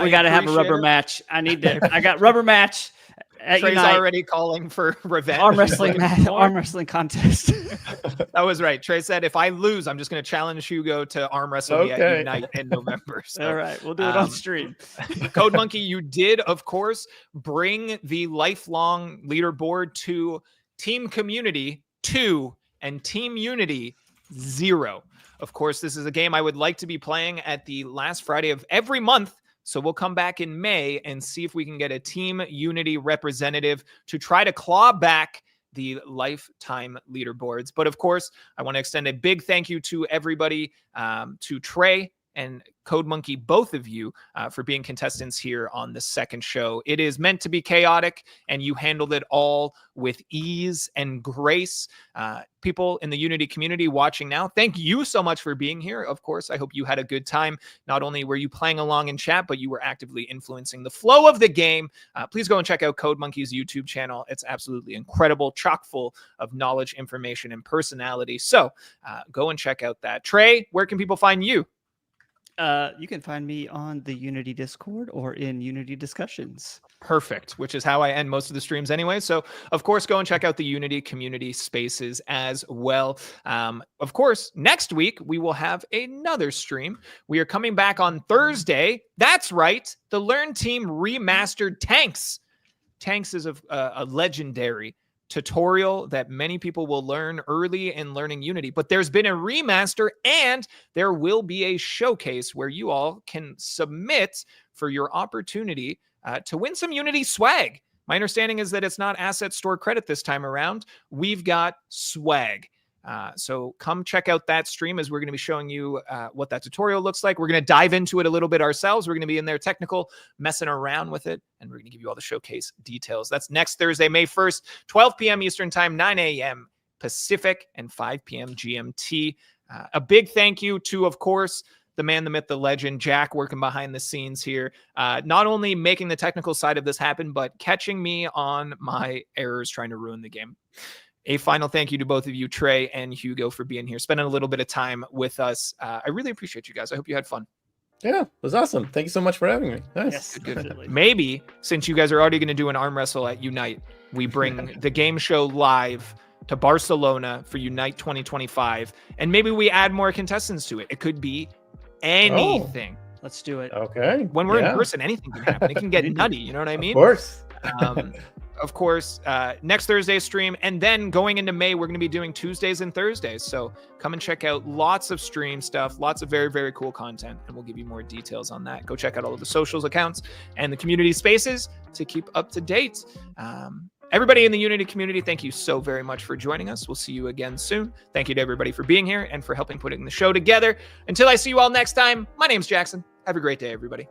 S3: We got to have a rubber match. I got rubber match.
S1: Trey's already calling for revenge.
S3: Arm wrestling contest.
S1: That was right. Trey said, if I lose, I'm just going to challenge Hugo to arm wrestle me at Unite in November. So,
S3: all right, we'll do it on stream.
S1: Code Monkey, you did, of course, bring the lifelong leaderboard to Team Community 2 and Team Unity 0. Of course, this is a game I would like to be playing at the last Friday of every month. So we'll come back in May and see if we can get a Team Unity representative to try to claw back the lifetime leaderboards. But of course, I want to extend a big thank you to everybody, to Trey and Code Monkey, both of you, for being contestants here on the second show. It is meant to be chaotic, and you handled it all with ease and grace. People in the Unity community watching now, thank you so much for being here. Of course, I hope you had a good time. Not only were you playing along in chat, but you were actively influencing the flow of the game. Please go and check out Code Monkey's YouTube channel. It's absolutely incredible, chock full of knowledge, information, and personality. So go and check out that. Trey, where can people find you?
S3: You can find me on the Unity Discord or in Unity discussions.
S1: Perfect, which is how I end most of the streams anyway. So, of course, go and check out the Unity community spaces as well. Of course, next week we will have another stream. We are coming back on Thursday. That's right. The Learn Team remastered Tanks. Tanks is a legendary tutorial that many people will learn early in learning Unity, but there's been a remaster and there will be a showcase where you all can submit for your opportunity to win some Unity swag. My understanding is that it's not asset store credit this time around. We've got swag. So come check out that stream as we're going to be showing you what that tutorial looks like. We're going to dive into it a little bit ourselves. We're going to be in there technical, messing around with it, and we're going to give you all the showcase details. That's next Thursday, May 1st, 12 p.m. Eastern Time, 9 a.m. Pacific, and 5 p.m. GMT. A big thank you to, of course, the man, the myth, the legend, Jack, working behind the scenes here, not only making the technical side of this happen, but catching me on my errors trying to ruin the game. A final thank you to both of you, Trey and Hugo, for being here, spending a little bit of time with us. I really appreciate you guys. I hope you had fun.
S2: Yeah, it was awesome. Thank you so much for having me. Nice.
S3: Yes, definitely.
S1: Maybe, since you guys are already going to do an arm wrestle at Unite, we bring the game show live to Barcelona for Unite 2025, and maybe we add more contestants to it. It could be anything.
S3: Let's do it.
S2: Okay.
S1: When we're in person, anything can happen. It can get nutty. You know what I mean?
S2: Of course.
S1: Of course, next Thursday's stream. And then going into May, we're going to be doing Tuesdays and Thursdays. So come and check out lots of stream stuff, lots of very, very cool content. And we'll give you more details on that. Go check out all of the socials accounts and the community spaces to keep up to date. Everybody in the Unity community, thank you so very much for joining us. We'll see you again soon. Thank you to everybody for being here and for helping putting the show together. Until I see you all next time, my name's Jackson. Have a great day, everybody.